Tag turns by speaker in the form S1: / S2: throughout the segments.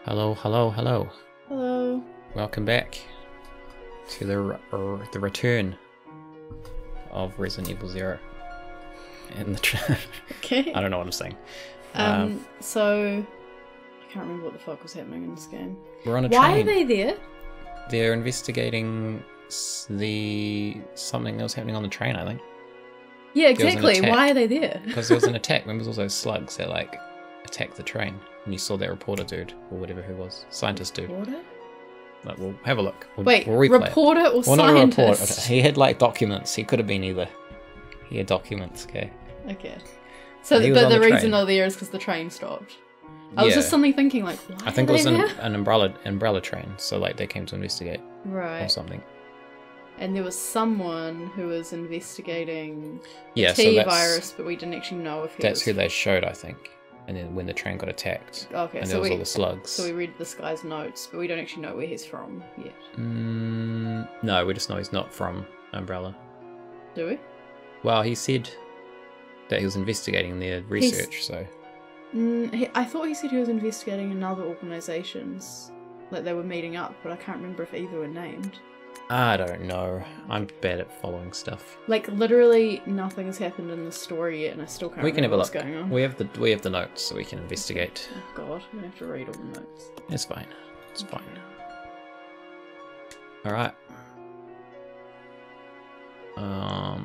S1: Hello, hello, hello.
S2: Hello.
S1: Welcome back to the return of Resident Evil 0. And the
S2: Okay.
S1: I don't know what I'm saying.
S2: So I can't remember what the fuck was happening in this game.
S1: We're on a train.
S2: Why are they there?
S1: They're investigating something that was happening on the train, I think.
S2: Yeah, exactly. Why are they there?
S1: Because there was an attack. Remember, there was all those slugs that like attacked the train, and you saw that reporter dude or whatever who was, scientist dude.
S2: Reporter?
S1: Like, we'll have a look. We'll
S2: reporter
S1: it.
S2: or
S1: well,
S2: scientist?
S1: Not a reporter. He had like documents. He could have been either. He had documents. Okay.
S2: Okay. So, but the reason they're there is because the train stopped. I was just suddenly thinking, like, why
S1: I think
S2: are
S1: it was
S2: they there?
S1: an umbrella train. So like they came to investigate or something.
S2: And there was someone who was investigating
S1: the
S2: T-virus, but we didn't actually know if he
S1: That's who they showed, I think. And then when the train got attacked,
S2: okay,
S1: and
S2: so
S1: there was all the slugs.
S2: So we read this guy's notes, but we don't actually know where he's from yet.
S1: No, we just know he's not from Umbrella.
S2: Do we?
S1: Well, he said that he was investigating their research, so...
S2: I thought he said he was investigating another organisations, like they were meeting up, but I can't remember if either were named.
S1: I don't know. I'm bad at following stuff.
S2: Like, literally nothing has happened in the story yet, and I still can't remember what's going on.
S1: We have the notes, so we can investigate.
S2: Oh god, I'm gonna have to read all the notes.
S1: It's fine. It's fine. Alright.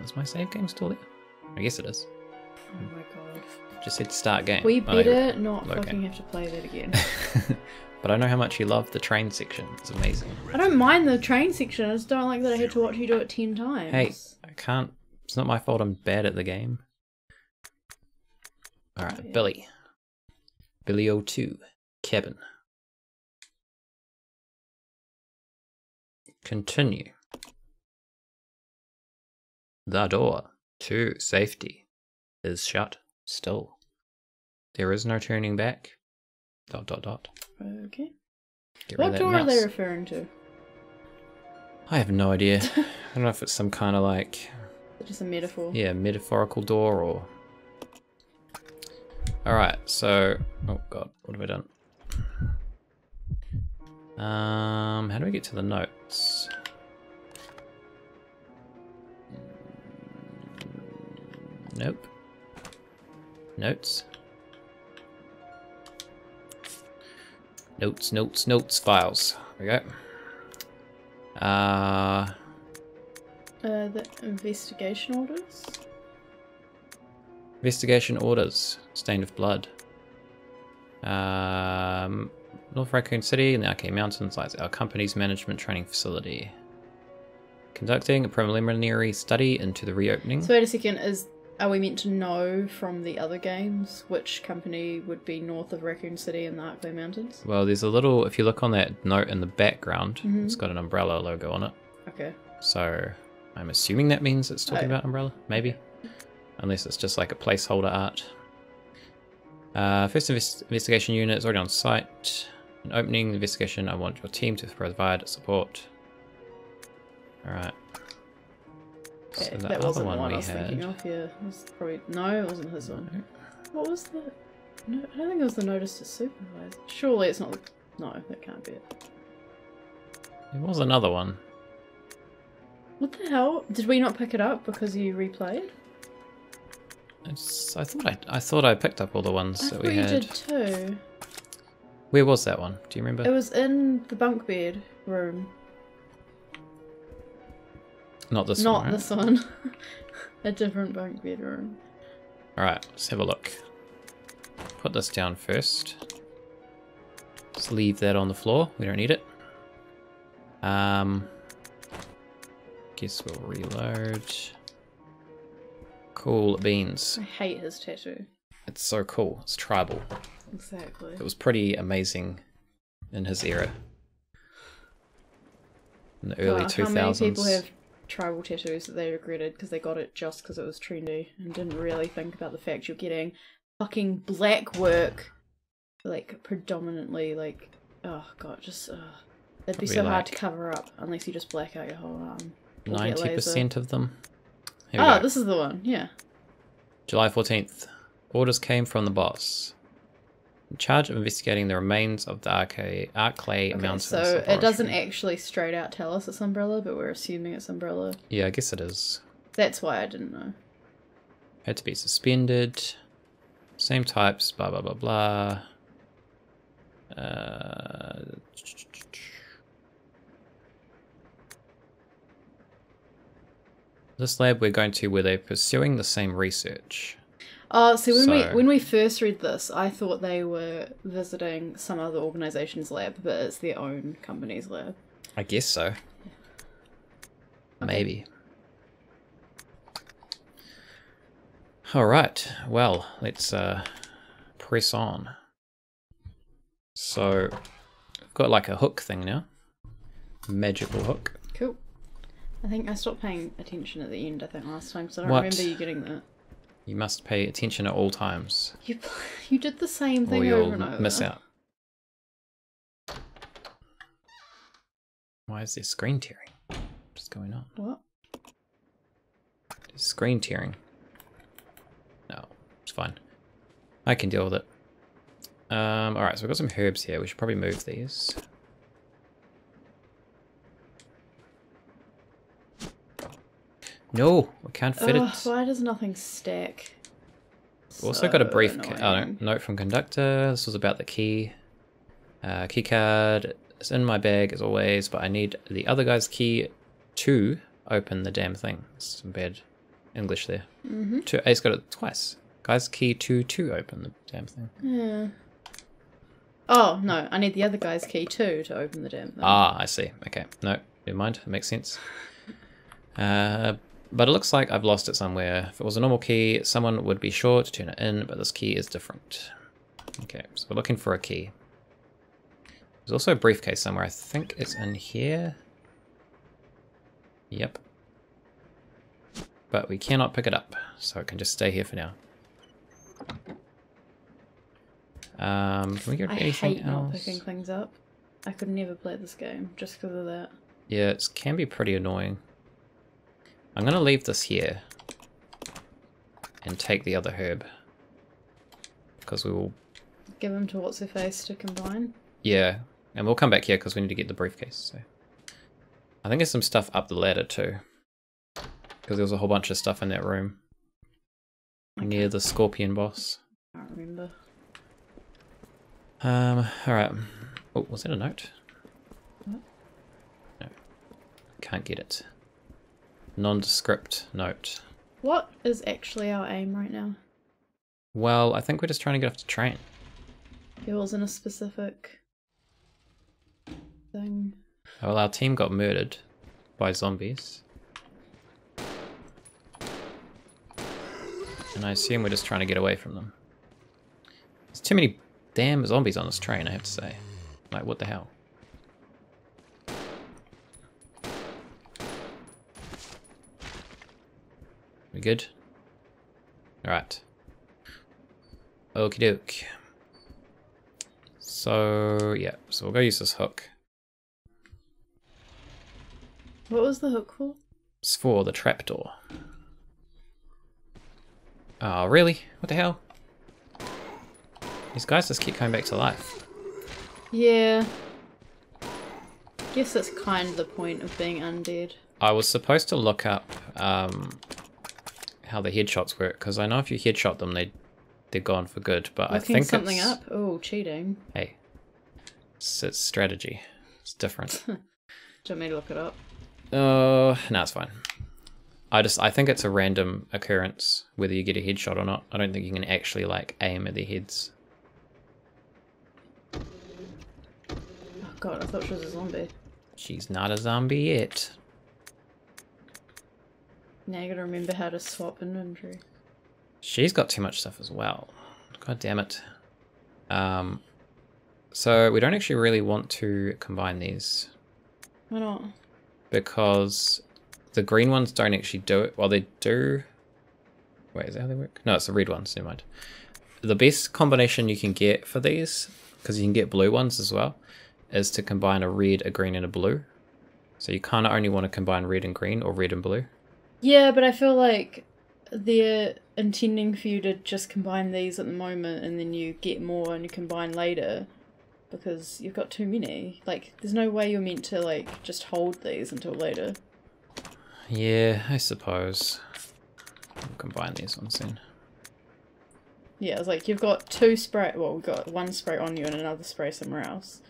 S1: Is my save game still there? I guess it is.
S2: Oh my god.
S1: Just hit start game.
S2: We better not fucking have to play that again.
S1: But I know how much you love the train section. It's amazing.
S2: I don't mind the train section, I just don't like that I had to watch you do it 10 times.
S1: Hey, I can't... It's not my fault I'm bad at the game. Alright, yeah. Billy. Billy 02. Cabin. Continue. The door to safety is shut still. There is no turning back. ...
S2: Okay.
S1: What
S2: door are they referring to?
S1: I have no idea. I don't know if it's some kind of like...
S2: Just a metaphor.
S1: Yeah, metaphorical door or... Alright, so... Oh god, what have I done? How do we get to the notes? Nope. Notes. Notes, files. There we go.
S2: The investigation orders?
S1: Investigation orders. Stained with blood. North Raccoon City in the Arcade Mountains lies our company's management training facility. Conducting a preliminary study into the reopening.
S2: So wait a second, are we meant to know from the other games which company would be north of Raccoon City in the Arcade Mountains?
S1: Well, there's a little, if you look on that note in the background, it's got an Umbrella logo on it. Okay. So I'm assuming that means it's talking about Umbrella, maybe. Unless it's just like a placeholder art. First investigation unit is already on site. An opening investigation, I want your team to provide support. Alright.
S2: Okay,
S1: So
S2: that wasn't the one I was thinking of, yeah. It was probably... No, it wasn't his one. What was the... No, I don't think it was the notice to supervise. Surely it's not the... No, that can't be it.
S1: There was another one.
S2: What the hell? Did we not pick it up because you replayed?
S1: I thought I picked up all the ones that we had.
S2: I thought you did too.
S1: Where was that one? Do you remember?
S2: It was in the bunk bed room.
S1: Not this one.
S2: Not this one. A different bunk bed room.
S1: Alright, let's have a look. Put this down first. Just leave that on the floor. We don't need it. Guess we'll reload. Cool beans.
S2: I hate his tattoo.
S1: It's so cool. It's tribal.
S2: Exactly.
S1: It was pretty amazing in his era. In the early 2000s. How many
S2: people have tribal tattoos that they regretted because they got it just because it was trendy and didn't really think about the fact you're getting fucking black work, like predominantly, like, oh god, just it'd be so hard to cover up unless you just black out your whole arm.
S1: 90% of them.
S2: Oh, this is the one, yeah.
S1: July 14th. Orders came from the boss. In charge of investigating the remains of the Arclay Mountains.
S2: So it doesn't actually straight out tell us it's Umbrella, but we're assuming it's Umbrella.
S1: Yeah, I guess it is.
S2: That's why I didn't know.
S1: Had to be suspended. Same types, blah, blah, blah, blah. This lab we're going to where they're pursuing the same research.
S2: Oh, so when we first read this, I thought they were visiting some other organisation's lab, but it's their own company's lab.
S1: I guess so. Okay. Maybe. Alright, well, let's press on. So, I've got like a hook thing now. Magical hook.
S2: Cool. I think I stopped paying attention at the end, I think, last time, so I don't remember you getting that.
S1: You must pay attention at all times.
S2: You did the same thing over and over.
S1: Miss out. Why is there screen tearing? What's going on?
S2: What?
S1: There's screen tearing. No, it's fine. I can deal with it. Alright, so we've got some herbs here. We should probably move these. No, we can't fit it.
S2: Why does nothing stack?
S1: We've also got a brief note from conductor. This was about the key. Key card is in my bag as always, but I need the other guy's key to open the damn thing. Some bad English there. He's got it twice. Guy's key to open the damn thing.
S2: Yeah. Oh, no, I need the other guy's key too to open the damn thing.
S1: Ah, I see. Okay. No, never mind. It makes sense. But it looks like I've lost it somewhere. If it was a normal key, someone would be sure to turn it in, but this key is different. Okay, so we're looking for a key. There's also a briefcase somewhere. I think it's in here. Yep. But we cannot pick it up, so it can just stay here for now. Can we get anything else?
S2: I hate not picking things up. I could never play this game just because of that.
S1: Yeah, it can be pretty annoying. I'm going to leave this here and take the other herb because we will...
S2: Give him to what's-her-face to combine?
S1: Yeah, and we'll come back here because we need to get the briefcase. So I think there's some stuff up the ladder too because there was a whole bunch of stuff in that room near the scorpion boss.
S2: I can't remember.
S1: Alright. Oh, was that a note?
S2: What?
S1: No. Can't get it. Nondescript note.
S2: What is actually our aim right now?
S1: Well, I think we're just trying to get off the train.
S2: It wasn't a specific thing.
S1: Well, our team got murdered by zombies. And I assume we're just trying to get away from them. There's too many damn zombies on this train, I have to say. Like, what the hell? We good? Alright. Okie doke. So, yeah. So we'll go use this hook.
S2: What was the hook for?
S1: It's for the trapdoor. Oh, really? What the hell? These guys just keep coming back to life.
S2: Yeah. Guess that's kind of the point of being undead.
S1: I was supposed to look up how the headshots work, because I know if you headshot them, they're gone for good. But I think
S2: something up. Oh, cheating.
S1: Hey, it's strategy. It's different.
S2: Do you want me to look it up?
S1: No, it's fine. I think it's a random occurrence whether you get a headshot or not. I don't think you can actually like aim at their heads.
S2: Oh god, I thought she was a zombie.
S1: She's not a zombie yet.
S2: Now you gotta remember how to swap inventory.
S1: She's got too much stuff as well. God damn it. So we don't actually really want to combine these.
S2: Why not?
S1: Because the green ones don't actually do it. Well, they do. Wait, is that how they work? No, it's the red ones. Never mind. The best combination you can get for these, because you can get blue ones as well, is to combine a red, a green, and a blue. So you kind of only want to combine red and green or red and blue.
S2: Yeah, but I feel like they're intending for you to just combine these at the moment and then you get more and you combine later because you've got too many. Like, there's no way you're meant to, like, just hold these until later.
S1: Yeah, I suppose. We'll combine these ones then.
S2: Yeah, it's like you've got two spray. Well, we've got one spray on you and another spray somewhere else.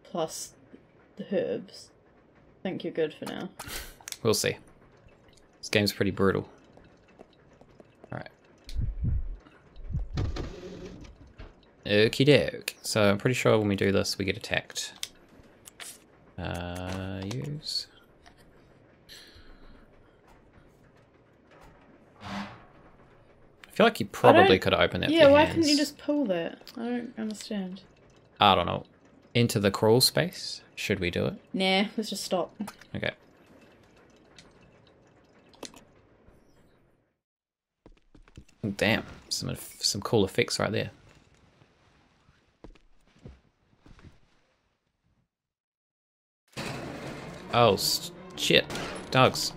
S2: Plus the herbs. I think you're good for now.
S1: We'll see. This game's pretty brutal. Alright. Okie doke. So I'm pretty sure when we do this we get attacked. Use. I feel like you probably could have opened that.
S2: Yeah, why couldn't you just pull that? I don't understand.
S1: I don't know. Into the crawl space? Should we do it?
S2: Nah, let's just stop.
S1: Okay. Damn, some cool effects right there. Oh, shit. Dogs.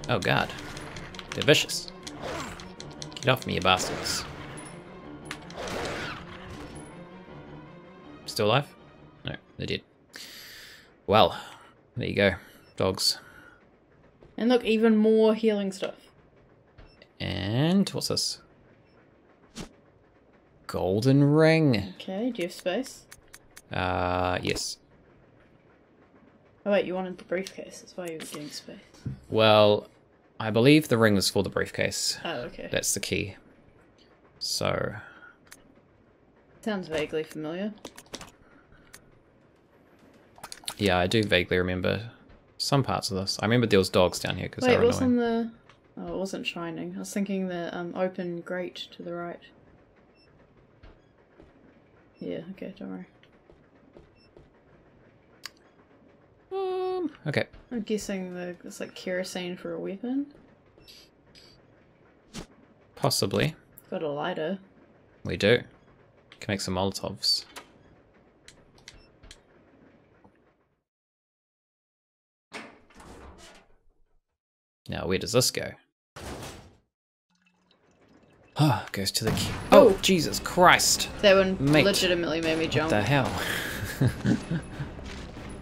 S1: Oh god. They're vicious. Get off me, you bastards. Still alive? No, they're dead. Well, there you go. Dogs.
S2: And look, even more healing stuff.
S1: And what's this? Golden ring.
S2: Okay, do you have space?
S1: Yes.
S2: Oh wait, you wanted the briefcase, that's why you were getting space.
S1: Well, I believe the ring was for the briefcase.
S2: Oh, okay.
S1: That's the key. So...
S2: Sounds vaguely familiar.
S1: Yeah, I do vaguely remember some parts of this. I remember there was dogs down here because they were
S2: what's
S1: annoying.
S2: on the... Oh, it wasn't shining. I was thinking the open grate to the right. Yeah, okay, don't worry.
S1: Okay.
S2: I'm guessing it's like kerosene for a weapon.
S1: Possibly.
S2: Got a lighter.
S1: We do. Can make some Molotovs. Now, where does this go? Ah, goes to the key. Oh, Jesus Christ!
S2: That one
S1: Mate,
S2: legitimately made me jump.
S1: What the hell?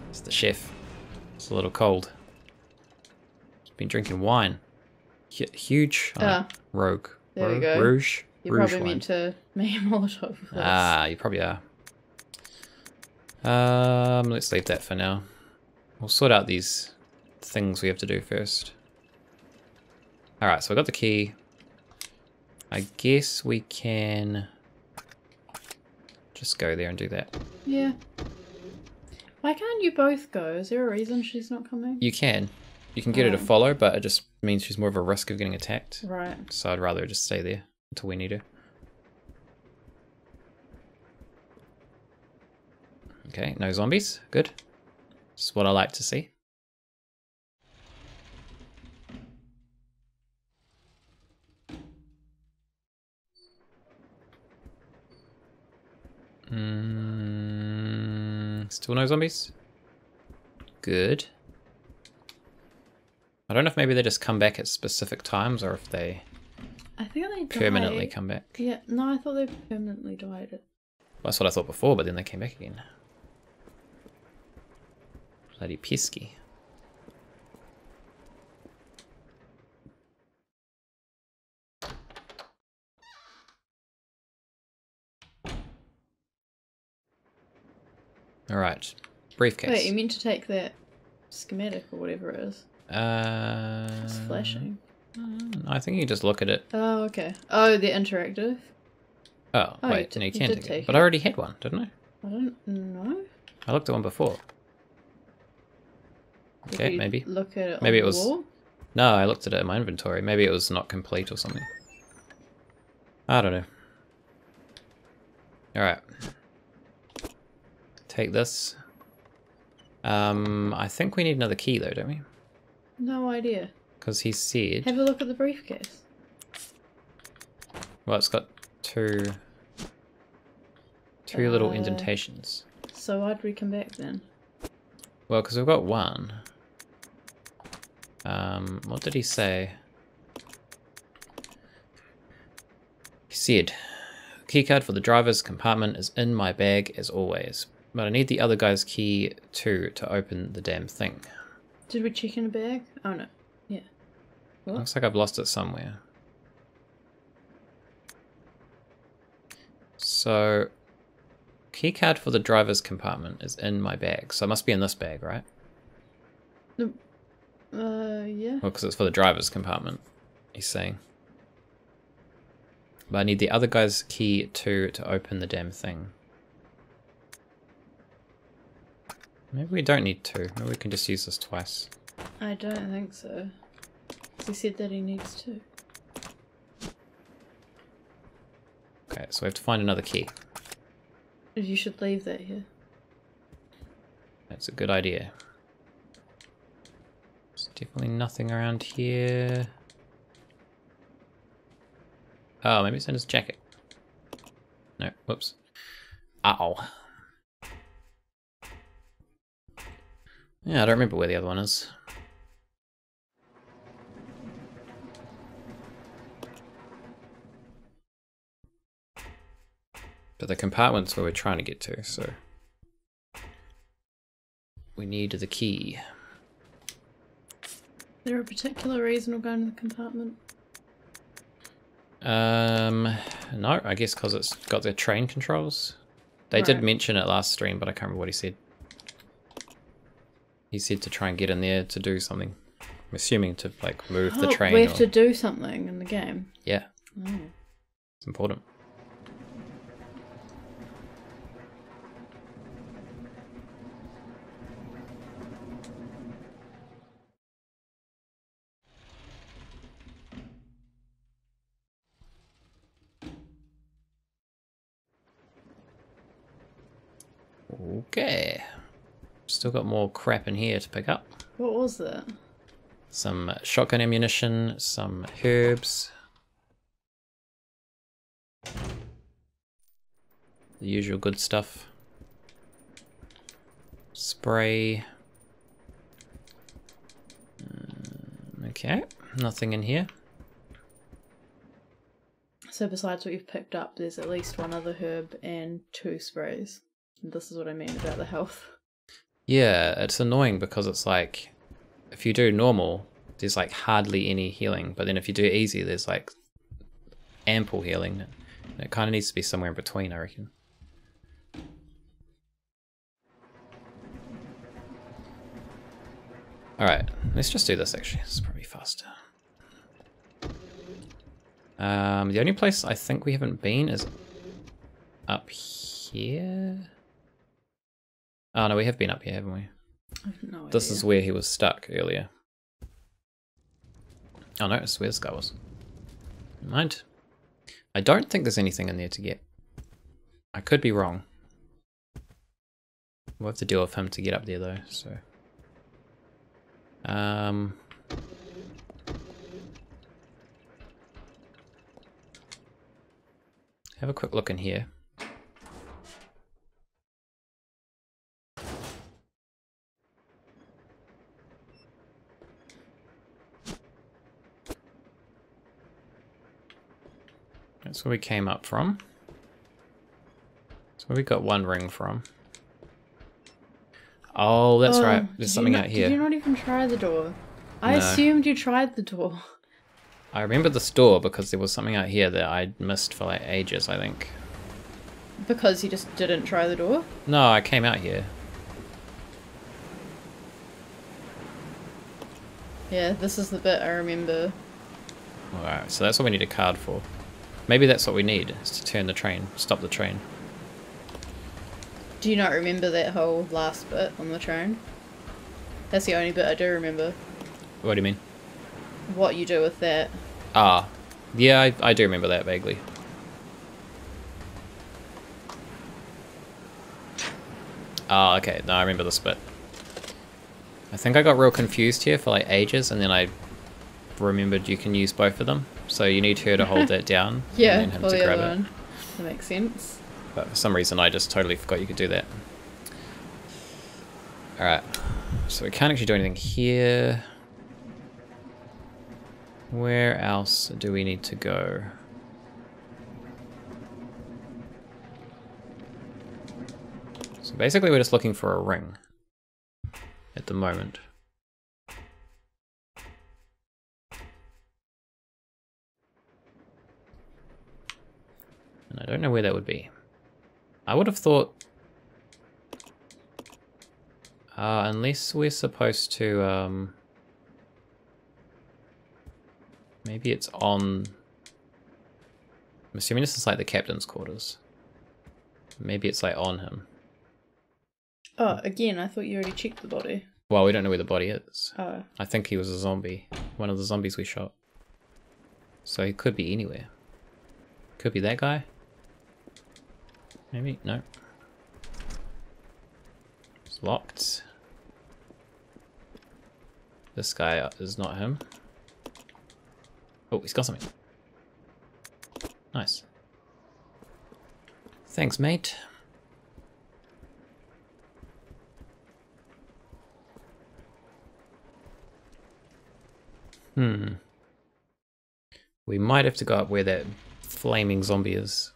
S1: It's the chef. It's a little cold. He's been drinking wine. Huge rogue.
S2: There we go.
S1: Rouge.
S2: You're
S1: Rouge
S2: probably
S1: wine.
S2: meant to make a Molotov.
S1: Ah, you probably are. Let's leave that for now. We'll sort out these things we have to do first. Alright, so I got the key. I guess we can just go there and do that.
S2: Yeah. Why can't you both go? Is there a reason she's not coming?
S1: You can. You can get her to follow, but it just means she's more of a risk of getting attacked.
S2: Right.
S1: So I'd rather just stay there until we need her. Okay, no zombies. Good. This is what I like to see. Still no zombies? Good. I don't know if maybe they just come back at specific times or if they
S2: I think they
S1: permanently come back.
S2: Yeah, no, I thought they permanently died.
S1: Well, that's what I thought before, but then they came back again. Bloody pesky. Alright. Briefcase.
S2: Wait, you meant to take that schematic or whatever it is? It's flashing.
S1: I think you just look at it.
S2: Oh, okay. Oh, they're interactive?
S1: Oh, wait, no, you can take it. But
S2: it.
S1: I already had one, didn't I?
S2: I don't know.
S1: I looked at one before. Okay, maybe.
S2: Look at it
S1: maybe
S2: on
S1: it was.
S2: The wall?
S1: No, I looked at it in my inventory. Maybe it was not complete or something. I don't know. Alright. Take this. I think we need another key though, don't we?
S2: No idea.
S1: Because he said...
S2: Have a look at the briefcase.
S1: Well, it's got two little indentations.
S2: So why'd we come back then?
S1: Well, because we've got one. What did he say? He said, keycard for the driver's compartment is in my bag as always, but I need the other guy's key too to open the damn thing.
S2: Did we check in a bag? Oh no. Yeah. What?
S1: Looks like I've lost it somewhere. So, keycard for the driver's compartment is in my bag, so it must be in this bag, right?
S2: Yeah.
S1: Well, because it's for the driver's compartment, he's saying. But I need the other guy's key too to open the damn thing. Maybe we don't need to. Maybe we can just use this twice.
S2: I don't think so. He said that he needs to.
S1: Okay, so we have to find another key.
S2: You should leave that here.
S1: That's a good idea. There's definitely nothing around here. Oh, maybe it's in his jacket. No, whoops. Uh-oh. Yeah, I don't remember where the other one is. But the compartment's where we're trying to get to, so... we need the key.
S2: Is there a particular reason we're going to the compartment?
S1: No, I guess because it's got the train controls. They did mention it last stream, but I can't remember what he said. He said to try and get in there to do something. I'm assuming to, like, move the train.
S2: We have to do something in the game?
S1: Yeah.
S2: Oh.
S1: It's important. Okay. Still got more crap in here to pick up.
S2: What was that?
S1: Some shotgun ammunition, some herbs. The usual good stuff. Spray. Okay, nothing in here.
S2: So besides what you've picked up, there's at least one other herb and 2 sprays. And this is what I mean about the health.
S1: Yeah, it's annoying because it's like, if you do normal, there's like hardly any healing. But then if you do easy, there's like ample healing. It kind of needs to be somewhere in between, I reckon. Alright, let's just do this actually. This is probably faster. The only place I think we haven't been is up here. Oh no, we have been up here, haven't we?
S2: I have no idea.
S1: This is where he was stuck earlier. Oh no, it's where this guy was. Never mind. I don't think there's anything in there to get. I could be wrong. We'll have to deal with him to get up there though, so. Have a quick look in here. That's where we came up from. That's where we got one ring from. Oh, that's right. There's something out here.
S2: Did you not even try the door? I assumed you tried the door.
S1: I remember this door because there was something out here that I'd missed for like ages, I think.
S2: Because you just didn't try the door?
S1: No, I came out here.
S2: Yeah, this is the bit I remember.
S1: Alright, so that's what we need a card for. Maybe that's what we need, is to turn the train, stop the train.
S2: Do you not remember that whole last bit on the train? That's the only bit I do remember.
S1: What do you mean?
S2: What you do with that.
S1: Ah, yeah, I do remember that vaguely. Ah, okay, no, I remember this bit. I think I got real confused here for like ages, and then I remembered you can use both of them. So you need her to hold that down,
S2: yeah,
S1: and then him to grab it.
S2: That makes sense.
S1: But for some reason I just totally forgot you could do that. Alright, so we can't actually do anything here. Where else do we need to go? So basically we're just looking for a ring at the moment. And I don't know where that would be. I would have thought... unless we're supposed to... maybe it's on... I'm assuming this is like the captain's quarters. Maybe it's like on him.
S2: Oh, again, I thought you already checked the body.
S1: Well, we don't know where the body is.
S2: Oh.
S1: I think he was a zombie. One of the zombies we shot. So he could be anywhere. Could be that guy. Maybe? No. It's locked. This guy is not him. Oh, he's got something. Nice. Thanks, mate. We might have to go up where that flaming zombie is.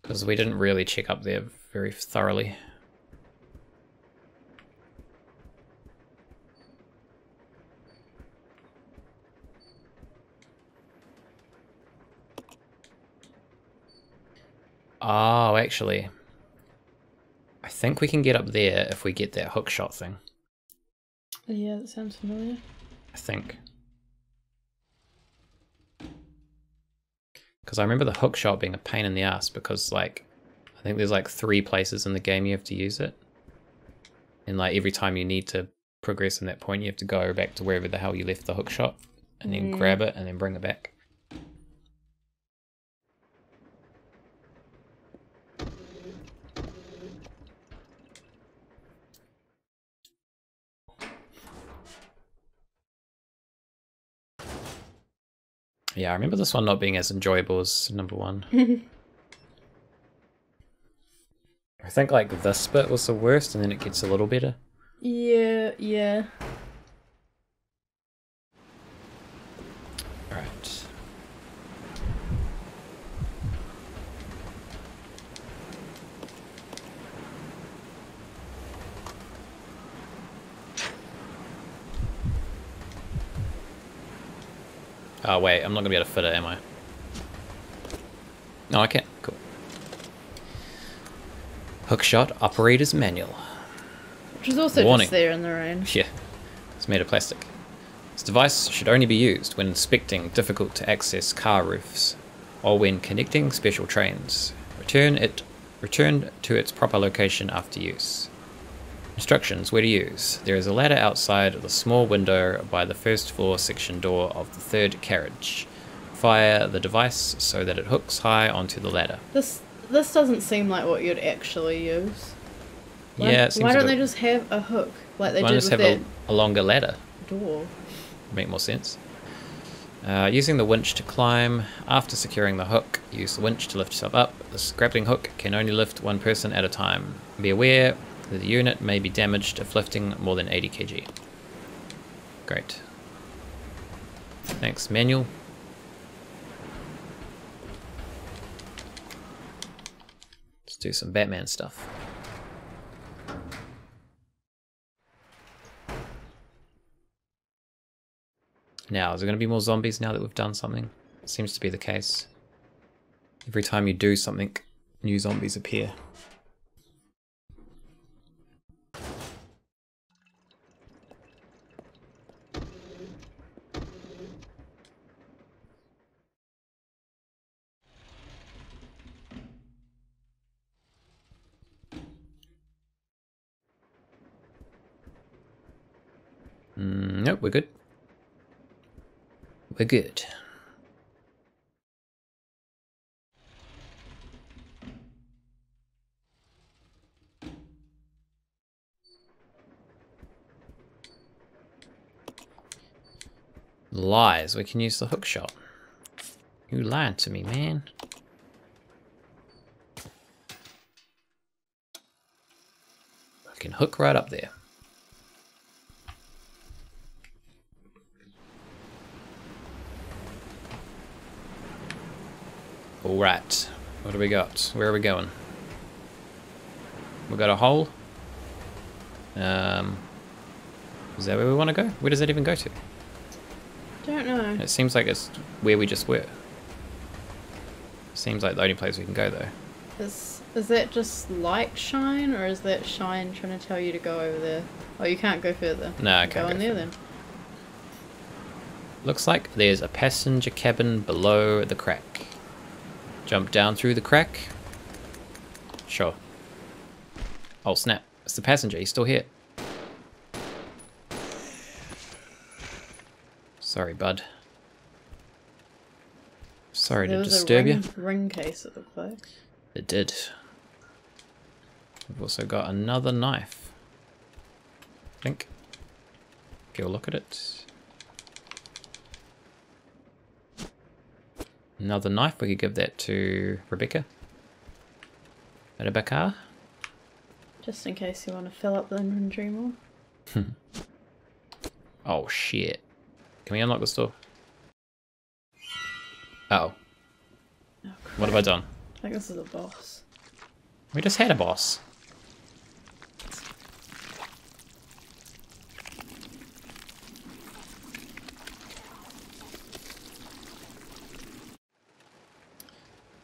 S1: Because we didn't really check up there very thoroughly. Oh, actually. I think we can get up there if we get that hook shot thing.
S2: Yeah, that sounds familiar.
S1: I think. Because I remember the hook shot being a pain in the ass because, like, I think there's like 3 places in the game you have to use it. And, like, every time you need to progress in that point, you have to go back to wherever the hell you left the hook shot and then grab it and then bring it back. Yeah, I remember this one not being as enjoyable as number 1. I think like this bit was the worst and then it gets a little better.
S2: Yeah, yeah.
S1: Alright. Oh wait, I'm not gonna be able to fit it, am I? No, I can't. Cool. Hookshot operator's manual.
S2: Which is also
S1: Warning.
S2: just there in the rain.
S1: Yeah, it's made of plastic. This device should only be used when inspecting difficult to access car roofs or when connecting special trains. Return to its proper location after use. Instructions where to use. There is a ladder outside the small window by the first floor section door of the third carriage. Fire the device so that it hooks high onto the ladder.
S2: This doesn't seem like what you'd actually use.
S1: Yeah, it seems
S2: why don't they just have a hook like they did with
S1: have
S2: that
S1: a longer ladder?
S2: door?
S1: Make more sense. Using the winch to climb. After securing the hook, use the winch to lift yourself up. This grappling hook can only lift 1 person at a time. Be aware that the unit may be damaged if lifting more than 80 kg. Great. Thanks, manual. Let's do some Batman stuff. Now, is there going to be more zombies now that we've done something? It seems to be the case. Every time you do something, new zombies appear. Nope, we're good. We're good. Lies. We can use the hook shot. You lied to me, man. I can hook right up there. Alright. What do we got? Where are we going? We got a hole. Is that where we want to go? Where does that even go to?
S2: Don't know.
S1: It seems like it's where we just were. Seems like the only place we can go though.
S2: Is that just light shine, or is that shine trying to tell you to go over there? Oh, you can't go further.
S1: No, I can't
S2: go in there then.
S1: Looks like there's a passenger cabin below the crack. Jump down through the crack. Sure. Oh snap! It's the passenger. He's still here. Sorry, bud. Sorry to disturb you.
S2: Ring case, it looked like.
S1: It did. We've also got another knife. I think. Go look at it. Another knife. We could give that to Rebecca. Rebecca.
S2: Just in case you want to fill up the inventory more.
S1: Oh shit. Can we unlock this door? Uh-oh.
S2: Oh,
S1: what have I done?
S2: I think this is a boss.
S1: We just had a boss.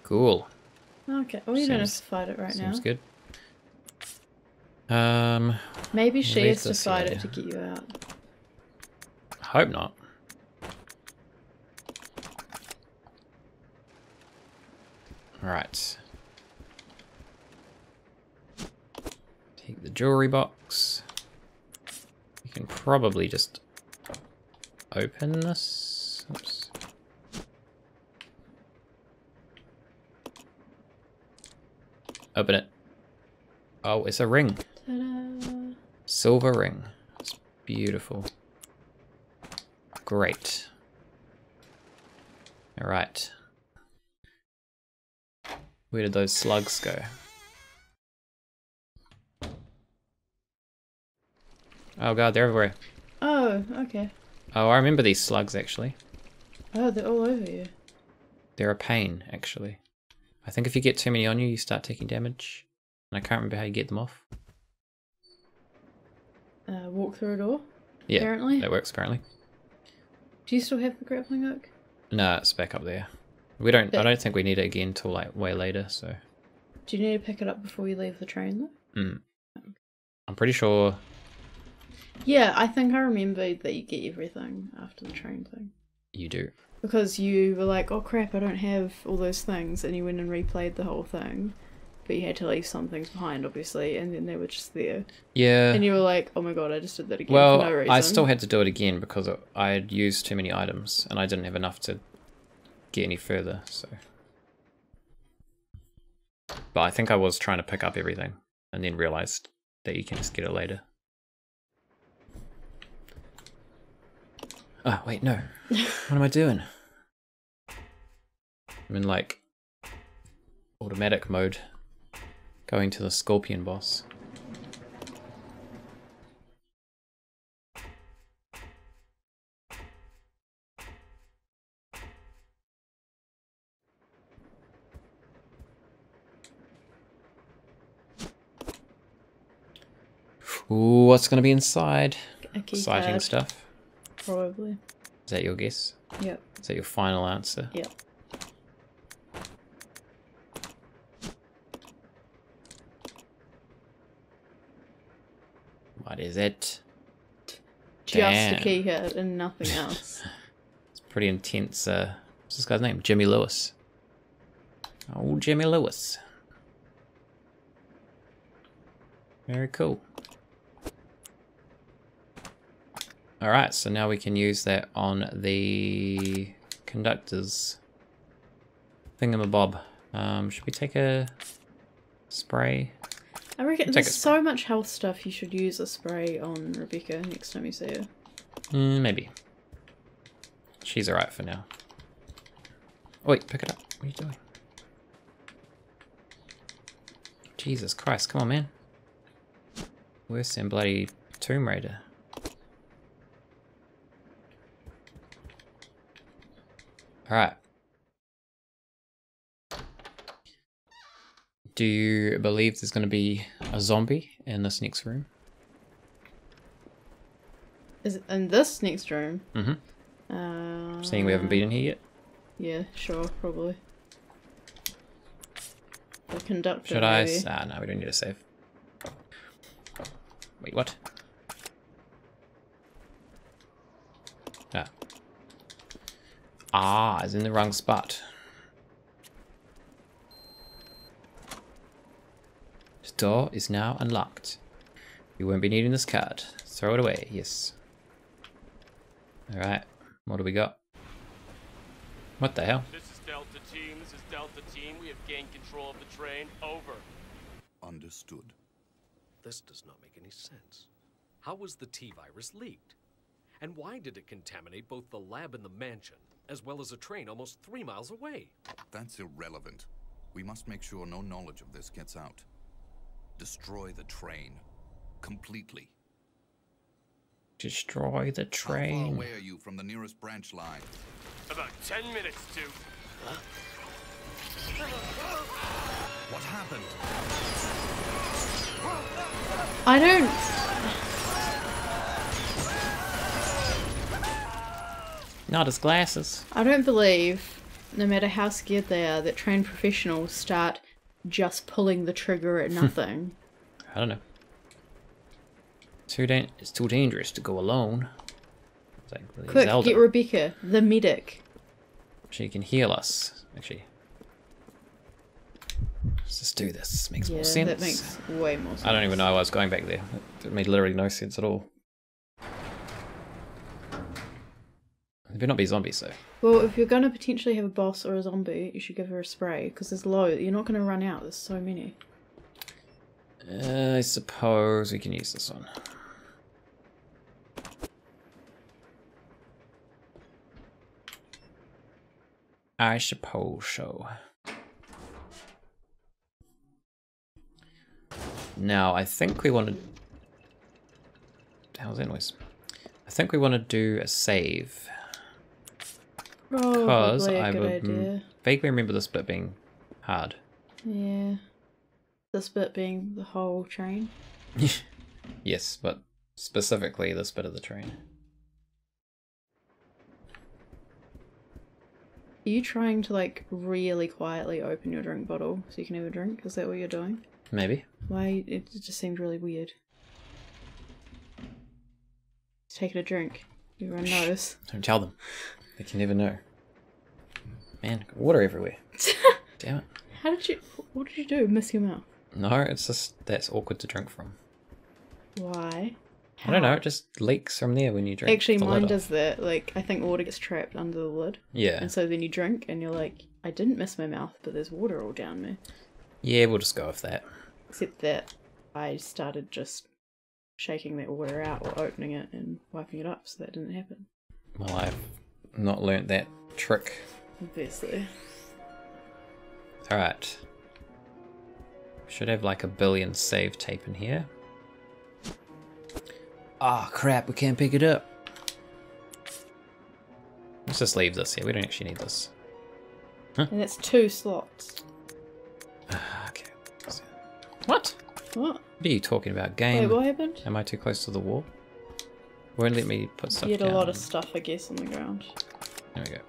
S1: Cool.
S2: Okay, well you don't have to fight it right now.
S1: Seems good.
S2: Maybe she has decided to get you out.
S1: I hope not. Alright. Take the jewelry box. You can probably just open this. Oops. Open it. Oh, it's a ring.
S2: Ta-da.
S1: Silver ring. It's beautiful. Great. Alright. Where did those slugs go? Oh god, they're everywhere.
S2: Oh, okay.
S1: Oh, I remember these slugs actually.
S2: Oh, they're all over you.
S1: They're a pain, actually. I think if you get too many on you, you start taking damage. And I can't remember how you get them off.
S2: Walk through a door?
S1: Yeah,
S2: apparently.
S1: That works apparently.
S2: Do you still have the grappling hook?
S1: No, it's back up there. We don't. I don't think we need it again till like way later. So.
S2: Do you need to pick it up before you leave the train though?
S1: I'm pretty sure.
S2: Yeah, I think I remember that you get everything after the train thing.
S1: You do.
S2: Because you were like, oh crap, I don't have all those things, and you went and replayed the whole thing. But you had to leave some things behind, obviously, and then they were just there.
S1: Yeah.
S2: And you were like, oh my god, I just did that again
S1: for
S2: no reason.
S1: I still had to do it again because I had used too many items, and I didn't have enough to get any further, so. But I think I was trying to pick up everything, and then realised that you can just get it later. Oh, wait, no. What am I doing? I'm in, like, automatic mode. Going to the scorpion boss. Ooh, what's going to be inside? Exciting stuff.
S2: Probably.
S1: Is that your guess?
S2: Yep.
S1: Is that your final answer?
S2: Yep.
S1: What is it?
S2: Just a key card and nothing else.
S1: It's pretty intense. What's this guy's name? Jimmy Lewis. Oh, Jimmy Lewis. Very cool. Alright, so now we can use that on the conductors thingamabob. Should we take a spray?
S2: I reckon there's so much health stuff you should use a spray on Rebecca next time you see her.
S1: Maybe. She's alright for now. Oh, wait, pick it up. What are you doing? Jesus Christ, come on, man. Worse than bloody Tomb Raider. Alright. Do you believe there's going to be a zombie in this next room?
S2: Is it in this next room?
S1: Mm-hmm. Seeing we haven't been in here yet?
S2: Yeah, sure, probably. The conductor.
S1: Should I? No, we don't need to save. Wait, what? Ah, it's in the wrong spot. The door is now unlocked. You won't be needing this card. Throw it away, yes. Alright, what do we got? What the hell?
S3: This is Delta Team, this is Delta Team. We have gained control of the train. Over.
S4: Understood.
S5: This does not make any sense. How was the T-virus leaked? And why did it contaminate both the lab and the mansion, as well as a train almost 3 miles away?
S4: That's irrelevant. We must make sure no knowledge of this gets out. Destroy the train. Completely.
S1: Destroy the train.
S4: How far away are you from the nearest branch line?
S3: About 10 minutes to...
S5: Huh? What happened?
S2: I don't...
S1: Not his glasses.
S2: I don't believe, no matter how scared they are, that trained professionals start just pulling the trigger at nothing.
S1: I don't know. It's too dangerous to go alone. It's like really
S2: Quick,
S1: Zelda.
S2: get Rebecca, the medic.
S1: She can heal us, actually. Let's just do this. Makes more sense.
S2: That makes way more sense.
S1: I don't even know why I was going back there. It made literally no sense at all. There better not be zombies, though.
S2: Well, if you're going to potentially have a boss or a zombie, you should give her a spray, because there's loads. You're not going to run out. There's so many.
S1: I suppose we can use this one. I suppose so. Now, I think we want to... How's that noise? I think we want to do a save. Because I would vaguely remember this bit being hard.
S2: Yeah. This bit being the whole train?
S1: Yes, but specifically this bit of the train.
S2: Are you trying to, like, really quietly open your drink bottle so you can have a drink? Is that what you're doing?
S1: Maybe.
S2: Why? It just seemed really weird. Just take it a drink. Everyone knows.
S1: Don't tell them. They can never know. Man, water everywhere. Damn it.
S2: How did you... What did you do? Miss your mouth?
S1: No, it's just... That's awkward to drink from.
S2: Why?
S1: I don't know, it just leaks from there when you drink.
S2: Actually, mine does
S1: off.
S2: that. Like, I think water gets trapped under the lid.
S1: Yeah.
S2: And so then you drink and you're like, I didn't miss my mouth, but there's water all down me.
S1: Yeah, we'll just go with that.
S2: Except that I started just shaking that water out or opening it and wiping it up, so that didn't happen.
S1: Well, I've not learnt that trick.
S2: Obviously.
S1: Alright. Should have like 1 billion save tape in here. Ah, oh, crap, we can't pick it up. Let's just leave this here, we don't actually need this.
S2: Huh? And it's 2 slots.
S1: Okay. What?
S2: What?
S1: What are you talking about, game?
S2: Wait, what happened?
S1: Am I too close to the wall? Won't let me put stuff
S2: down. You had
S1: down.
S2: a lot of stuff, I guess, on the ground.
S1: There we go.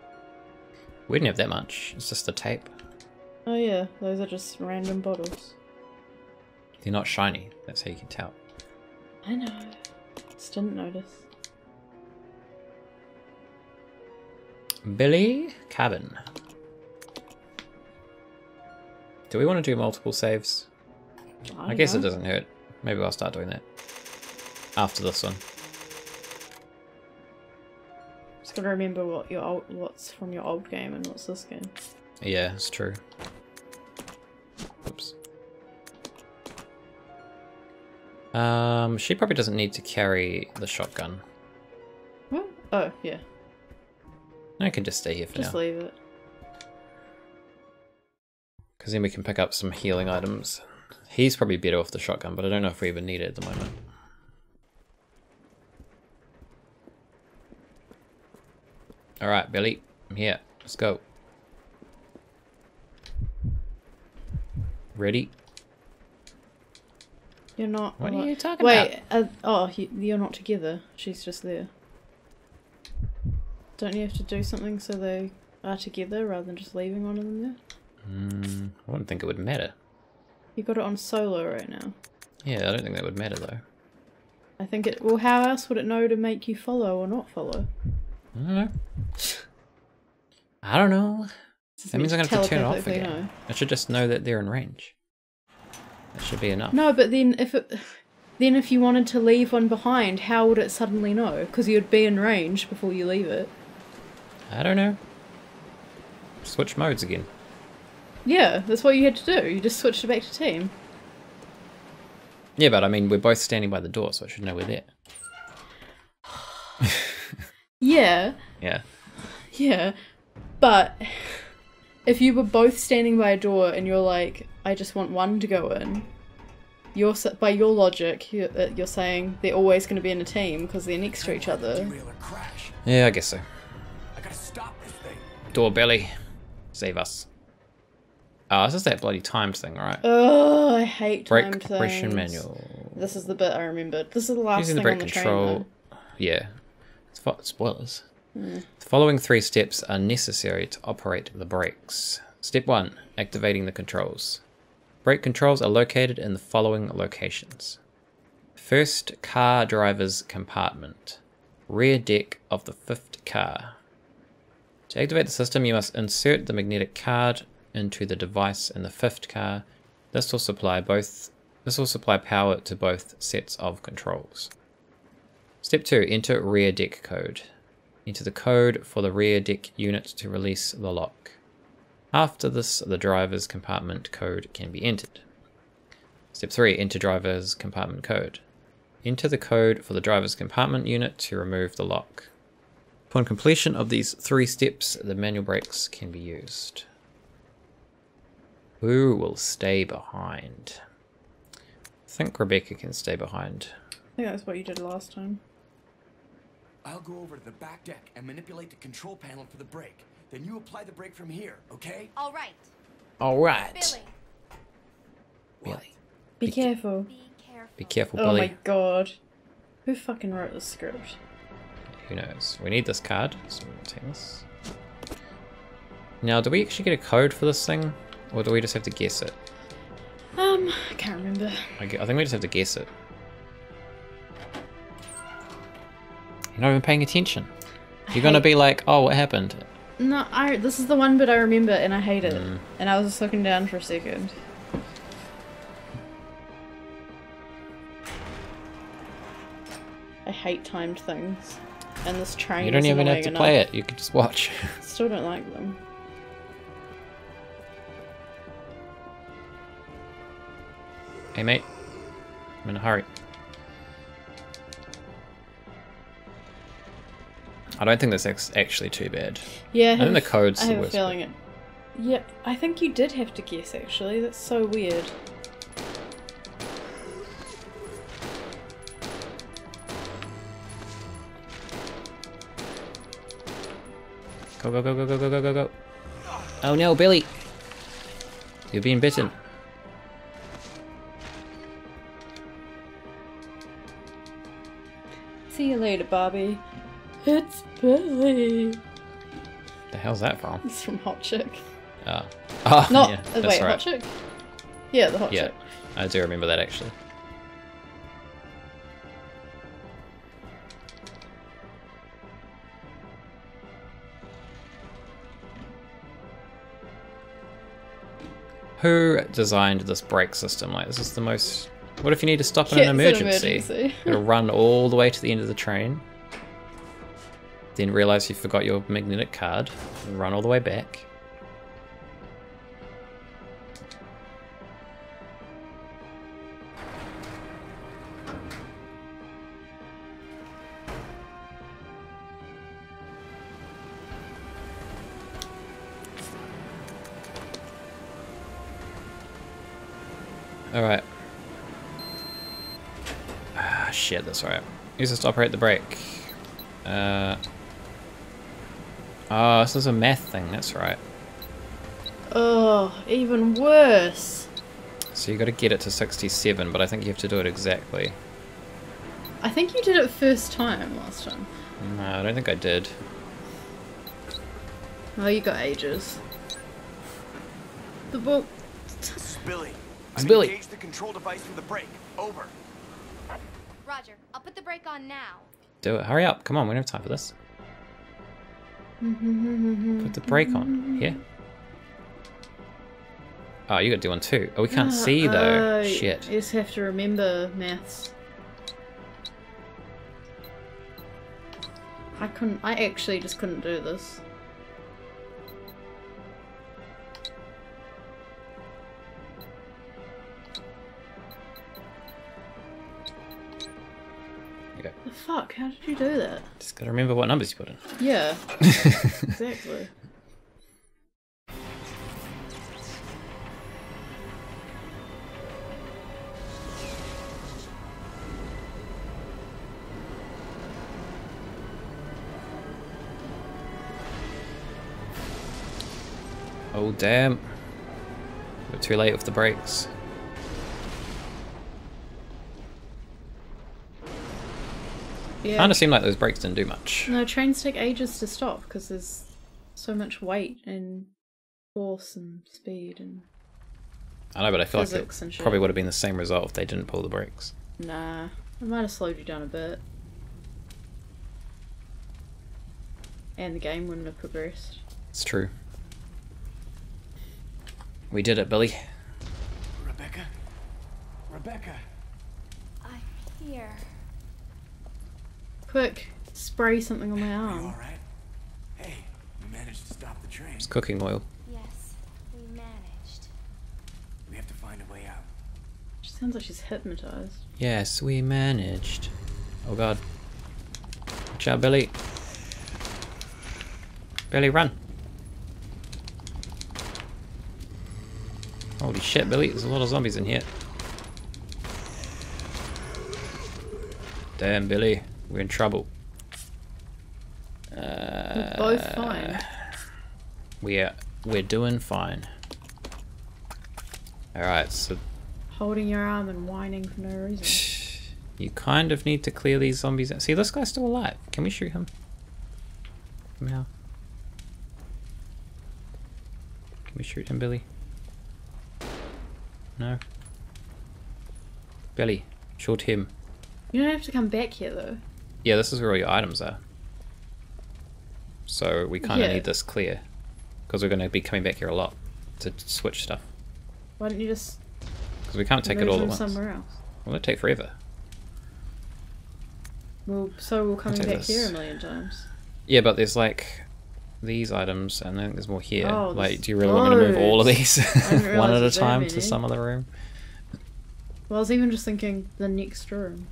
S1: We didn't have that much, it's just the tape.
S2: Oh yeah, those are just random bottles.
S1: They're not shiny, that's how you can tell.
S2: I know. Just didn't notice.
S1: Billy Cabin. Do we want to do multiple saves? I guess it doesn't hurt. Maybe I'll start doing that after this one.
S2: Just gotta remember what's from your old game and what's this game.
S1: Yeah, it's true. Oops. She probably doesn't need to carry the shotgun.
S2: What? Oh, yeah.
S1: I can just stay here for now.
S2: Just leave it.
S1: Because then we can pick up some healing items. He's probably better off the shotgun, but I don't know if we even need it at the moment. Alright, Billy. I'm here. Let's go. Ready?
S2: You're not.
S1: What are you talking about?
S2: Wait, you're not together. She's just there. Don't you have to do something so they are together rather than just leaving one of them there?
S1: I wouldn't think it would matter.
S2: You got it on solo right now.
S1: Yeah, I don't think that would matter though.
S2: I think it. Well, how else would it know to make you follow or not follow?
S1: I don't know. That means I'm gonna have to turn it off again.
S2: Know.
S1: I should just know that they're in range. That should be enough.
S2: No, but then if you wanted to leave one behind, how would it suddenly know? Because you'd be in range before you leave it.
S1: I don't know. Switch modes again.
S2: Yeah, that's what you had to do. You just switched it back to team.
S1: Yeah, but I mean, we're both standing by the door, so I should know we're there.
S2: Yeah.
S1: Yeah.
S2: Yeah, but if you were both standing by a door and you're like, I just want one to go in, by your logic, you're saying they're always going to be in a team because they're next to each other.
S1: Yeah, I guess so.
S4: I gotta stop this thing.
S1: Doorbelly, save us. Oh, this is that bloody timed thing, right?
S2: Oh, I hate timed
S1: Brake operation
S2: things.
S1: manual.
S2: This is the bit I remembered. This is the last
S1: Using
S2: thing
S1: the
S2: on
S1: brake
S2: the
S1: control.
S2: train,
S1: Yeah. Spoilers. The following 3 steps are necessary to operate the brakes. Step 1. Activating the controls. Brake controls are located in the following locations. First, car driver's compartment. Rear deck of the 5th car. To activate the system, you must insert the magnetic card into the device in the 5th car. This will supply power to both sets of controls. Step 2. Enter rear deck code. Enter the code for the rear deck unit to release the lock. After this, the driver's compartment code can be entered. Step 3. Enter driver's compartment code. Enter the code for the driver's compartment unit to remove the lock. Upon completion of these 3 steps, the manual brakes can be used. Who will stay behind? I think Rebecca can stay behind.
S2: I think that's what you did last time.
S6: I'll go over to the back deck and manipulate the control panel for the brake. Then you apply the brake from here, okay?
S7: All right.
S1: All right.
S7: Billy.
S1: Billy.
S2: Be careful.
S7: Be careful.
S1: Be careful,
S2: Oh
S1: Billy.
S2: my god. Who fucking wrote this script?
S1: Who knows? We need this card, so we'll take this. Now, do we actually get a code for this thing? Or do we just have to guess it?
S2: I can't remember.
S1: I think we just have to guess it. You're not even paying attention. You're gonna be like, oh, what happened?
S2: No, this is the one bit I remember and I hate it. And I was just looking down for a second. I hate timed things. And this train
S1: You don't
S2: is
S1: even have
S2: annoying
S1: to play
S2: enough.
S1: it, you can just watch.
S2: Still don't like them.
S1: Hey mate, I'm in a hurry. I don't think that's actually too bad.
S2: Yeah,
S1: I think the code's
S2: I
S1: the
S2: have a
S1: worst
S2: feeling it. Yeah, I think you did have to guess actually. That's so weird.
S1: Go, go, go, go, go, go, go, go, go. Oh no, Billy! You're being bitten.
S2: See you later, Barbie. It's Billy.
S1: The hell's that from?
S2: It's from Hot Chick.
S1: Oh. Oh,
S2: Not
S1: yeah,
S2: wait,
S1: that's
S2: Hot
S1: right.
S2: Chick? Yeah, the Hot
S1: Yeah,
S2: Chick.
S1: I do remember that actually. Who designed this brake system? Like, this is the most... What if you need to stop in an emergency? You gotta run all the way to the end of the train. Then realise you forgot your magnetic card. And run all the way back. Alright. Ah, shit, that's right. Use this to operate the brake. Oh, this is a math thing, that's right.
S2: Oh, even worse.
S1: So you got to get it to 67, but I think you have to do it exactly.
S2: I think you did it first time last time.
S1: No, I don't think I did.
S2: Oh, you got ages. The book.
S6: This is Billy.
S1: It's Billy.
S6: Engage the control device for the brake. Over.
S7: Roger. I'll put the brake on now.
S1: Do it. Hurry up. Come on, we don't have time for this. Put the brake on. Here. Oh, you got to do one too. Oh, we can't see though. Shit.
S2: You just have to remember maths. I actually just couldn't do this.
S1: Okay.
S2: The fuck? How did you do that?
S1: Just gotta remember what numbers you put in.
S2: Yeah. Exactly.
S1: Oh damn. We're too late with the brakes.
S2: Yeah.
S1: Kinda seemed like those brakes didn't do much.
S2: No, trains take ages to stop because there's so much weight and force and speed and
S1: I know, but I feel like
S2: physics
S1: it
S2: and shit.
S1: probably would have been the same result if they didn't pull the brakes.
S2: Nah, it might have slowed you down a bit. And the game wouldn't have progressed.
S1: It's true. We did it, Billy.
S6: Rebecca? Rebecca!
S7: I'm here.
S2: Quick, spray something on my
S6: Are you
S2: arm.
S6: alright? Hey, we managed to stop the train.
S1: It's cooking oil.
S7: Yes, we managed.
S6: We have to find a way out.
S2: She sounds like she's hypnotized.
S1: Yes, we managed. Oh god. Watch out, Billy. Billy, run. Holy shit, Billy. There's a lot of zombies in here. Damn, Billy. We're in trouble.
S2: We're both fine.
S1: We're doing fine. Alright, so
S2: Holding your arm and whining for no reason.
S1: you kind of need to clear these zombies out. See, this guy's still alive. Can we shoot him? Somehow. Can we shoot him, Billy? No. Billy, shoot him.
S2: You don't have to come back here though.
S1: Yeah, this is where all your items are. So we kind of
S2: Yeah.
S1: need this clear. Because we're going to be coming back here a lot to switch stuff.
S2: Why don't you just
S1: Because we can't take it
S2: move
S1: all
S2: them
S1: at once.
S2: somewhere else?
S1: Well, it'll take forever.
S2: Well, so we're coming
S1: take
S2: back
S1: this.
S2: here a million times.
S1: Yeah, but there's like these items and then there's more here.
S2: Oh,
S1: like,
S2: there's
S1: do you really want me to move all of
S2: loads.
S1: these
S2: didn't realise
S1: one at a
S2: there's that
S1: time
S2: many.
S1: to some other room?
S2: Well, I was even just thinking the next room,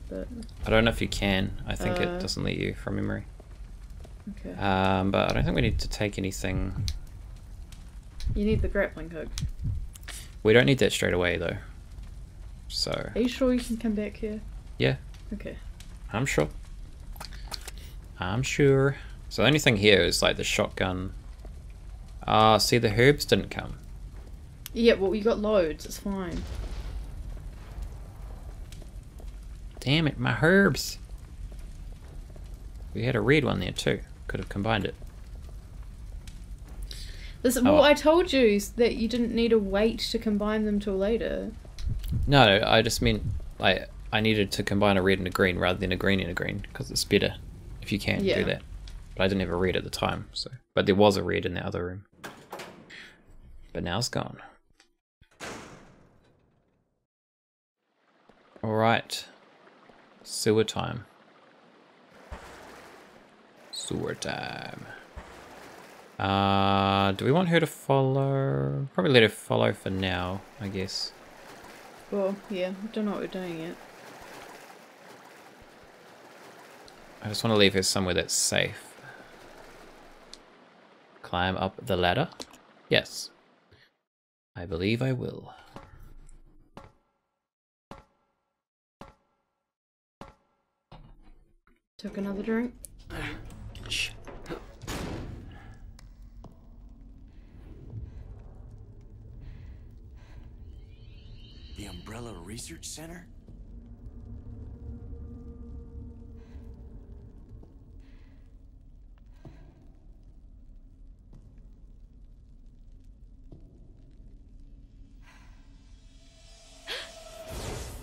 S2: but
S1: I don't know if you can. I think it
S2: Uh,
S1: doesn't let you from memory.
S2: okay.
S1: But I don't think we need to take anything.
S2: You need the grappling hook.
S1: We don't need that straight away though. So
S2: Are you sure you can come back here?
S1: yeah,
S2: Okay.
S1: I'm sure. I'm sure. So the only thing here is like the shotgun. Ah, see, the herbs didn't come.
S2: Yeah, well, you got loads. It's fine.
S1: Damn it, my herbs. We had a red one there too. Could have combined it.
S2: This,
S1: well.
S2: I told you that you didn't need to wait to combine them till later.
S1: No, I just meant like I needed to combine a red and a green rather than a green and a green because it's better if you can
S2: Yeah.
S1: do that. But I didn't have a red at the time, so but there was a red in the other room. But now it's gone. All right, sewer time. Sewer time. Do we want her to follow? Probably let her follow for now, I guess.
S2: Well, yeah, I don't know what we're doing yet.
S1: I just want to leave her somewhere that's safe. Climb up the ladder? Yes. I believe I will.
S2: Took another drink.
S1: Shh.
S6: The Umbrella Research Center?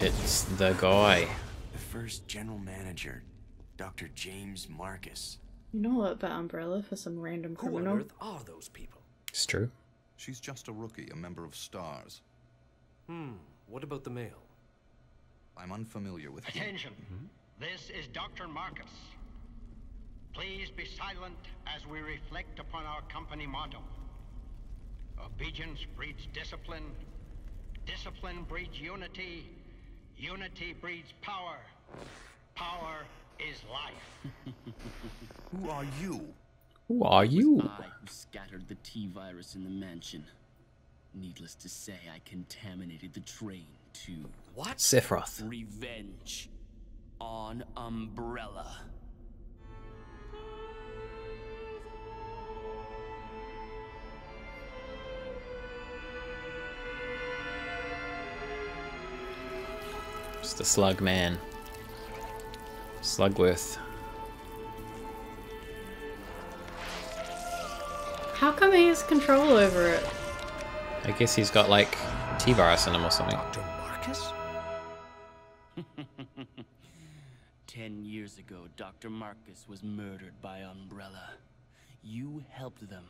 S1: It's the guy.
S6: The first general manager, Dr. James Marcus.
S2: You know what about Umbrella for some random
S5: Who on
S2: criminal?
S5: earth are those people?
S1: It's true.
S4: She's just a rookie, a member of STARS.
S5: What about the male?
S4: I'm unfamiliar with him.
S8: Attention. This is Dr. Marcus. Please be silent as we reflect upon our company motto. Obedience breeds discipline. Discipline breeds unity. Unity breeds power. Power is life.
S4: Who are you?
S1: Who are you?
S9: I who scattered the T-virus in the mansion. Needless to say, I contaminated the train to...
S5: What?
S1: Sephiroth.
S9: Revenge. On Umbrella.
S1: Just a slug man. Slugworth.
S2: How come he has control over it?
S1: I guess he's got like T-virus in him or something.
S5: Dr. Marcus?
S9: 10 years ago, Dr. Marcus was murdered by Umbrella. You helped them,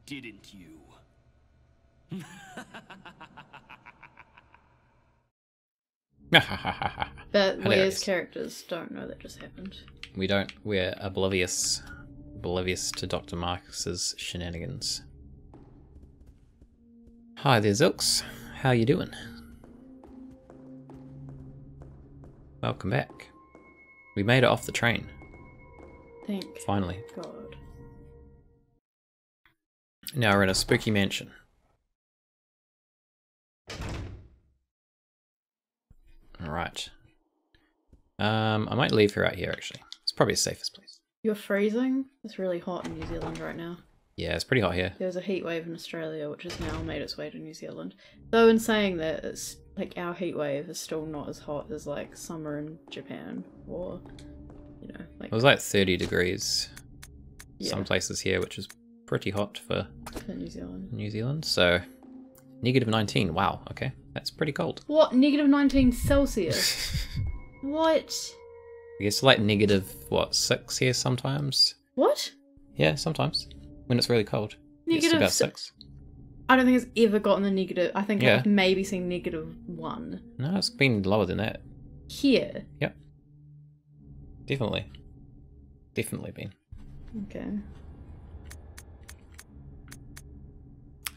S9: didn't you?
S2: But we
S1: Hilarious.
S2: as characters don't know that just happened.
S1: We don't. We're oblivious to Dr. Marcus's shenanigans. Hi there, Zilks. How you doing? Welcome back. We made it off the train.
S2: Thank
S1: Finally.
S2: God.
S1: Now we're in a spooky mansion. Alright. I might leave her out here actually. It's probably the safest place.
S2: You're freezing? It's really hot in New Zealand right now.
S1: Yeah, it's pretty hot here.
S2: There was a heat wave in Australia, which has now made its way to New Zealand. Though in saying that, it's like our heat wave is still not as hot as like summer in Japan, or you know, like
S1: It was like 30 degrees.
S2: yeah,
S1: Some places here, which is pretty hot for
S2: New Zealand.
S1: New Zealand. So, -19. Wow. Okay, that's pretty cold.
S2: What? -19 Celsius? What?
S1: I guess like -6 here sometimes.
S2: What?
S1: Yeah, sometimes when it's really cold. It's
S2: Negative
S1: about
S2: si-
S1: 6.
S2: I don't think it's ever gotten the negative. I think
S1: Yeah.
S2: I've maybe seen -1
S1: No, it's been lower than that.
S2: here.
S1: Yep. Definitely. Definitely been.
S2: Okay.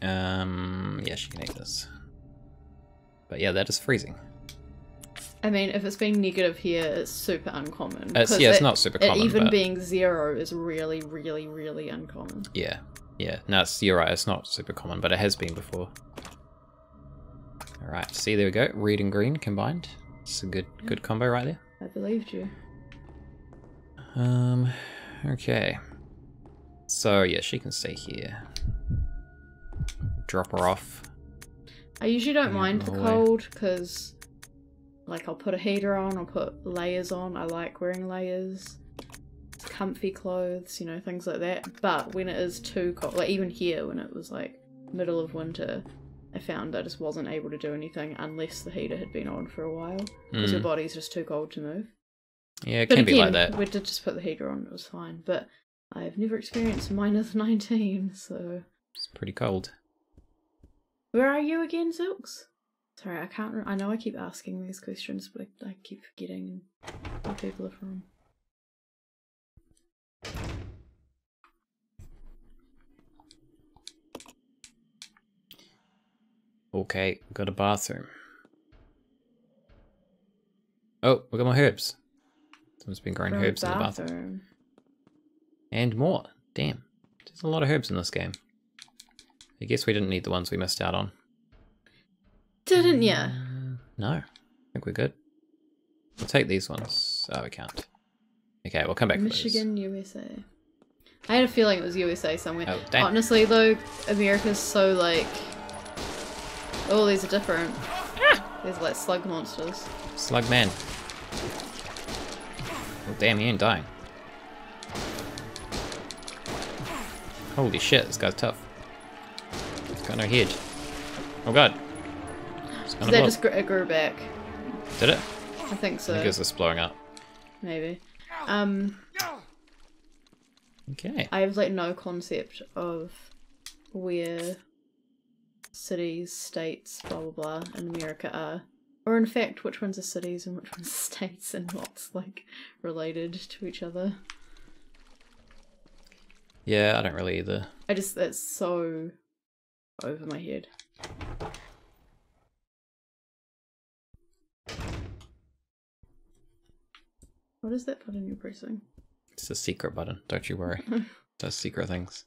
S1: Yeah, she can eat this. But yeah, that is freezing.
S2: I mean, if it's being negative here, it's super uncommon.
S1: It's
S2: 'cause
S1: it's not super common,
S2: even
S1: but
S2: being 0 is really, really, really uncommon.
S1: yeah. Yeah, no, you're right, it's not super common, but it has been before. Alright, see, there we go. Red and green combined. It's a good combo right there.
S2: I believed you.
S1: Okay. So, yeah, she can stay here. Drop her off.
S2: I usually don't
S1: Yeah,
S2: mind the
S1: no way.
S2: cold, because, like, I'll put a heater on, I'll put layers on. I like wearing layers. It's comfy clothes, you know, things like that. But when it is too cold, like even here, when it was, like, middle of winter, I found I just wasn't able to do anything unless the heater had been on for a while, because your body's just too cold to move.
S1: Yeah, it
S2: But
S1: can
S2: again,
S1: be like that.
S2: we did just put the heater on, it was fine. But I've never experienced -19, so...
S1: It's pretty cold.
S2: Where are you again, Zilks? Sorry, I can't... I know I keep asking these questions, but I keep forgetting where people are from.
S1: Okay, got a bathroom. Oh, we got more herbs. Someone's been growing
S2: From a
S1: herbs in the bathroom.
S2: bathroom.
S1: And more. Damn. There's a lot of herbs in this game. I guess we didn't need the ones we missed out on.
S2: Didn't ya?
S1: No. I think we're good. We'll take these ones. Oh, we can't. Okay, we'll come back for
S2: Michigan, USA. I had a feeling it was USA somewhere.
S1: Oh, damn.
S2: Honestly, though, America's so like... All these are different.
S1: those.
S2: There's like slug monsters.
S1: Slug man. Oh, damn, he ain't dying. Holy shit, this guy's tough. He's got no head. Oh god.
S2: Did that just grew back?
S1: Did it?
S2: I think so.
S1: I think it's just blowing up.
S2: Maybe.
S1: Okay.
S2: I have like no concept of where cities, states, blah blah blah in America are. Or in fact, which ones are cities and which ones are states and what's like related to each other.
S1: Yeah, I don't really either.
S2: That's so over my head. What is that button you're pressing?
S1: It's a secret button, don't you worry. It does secret things.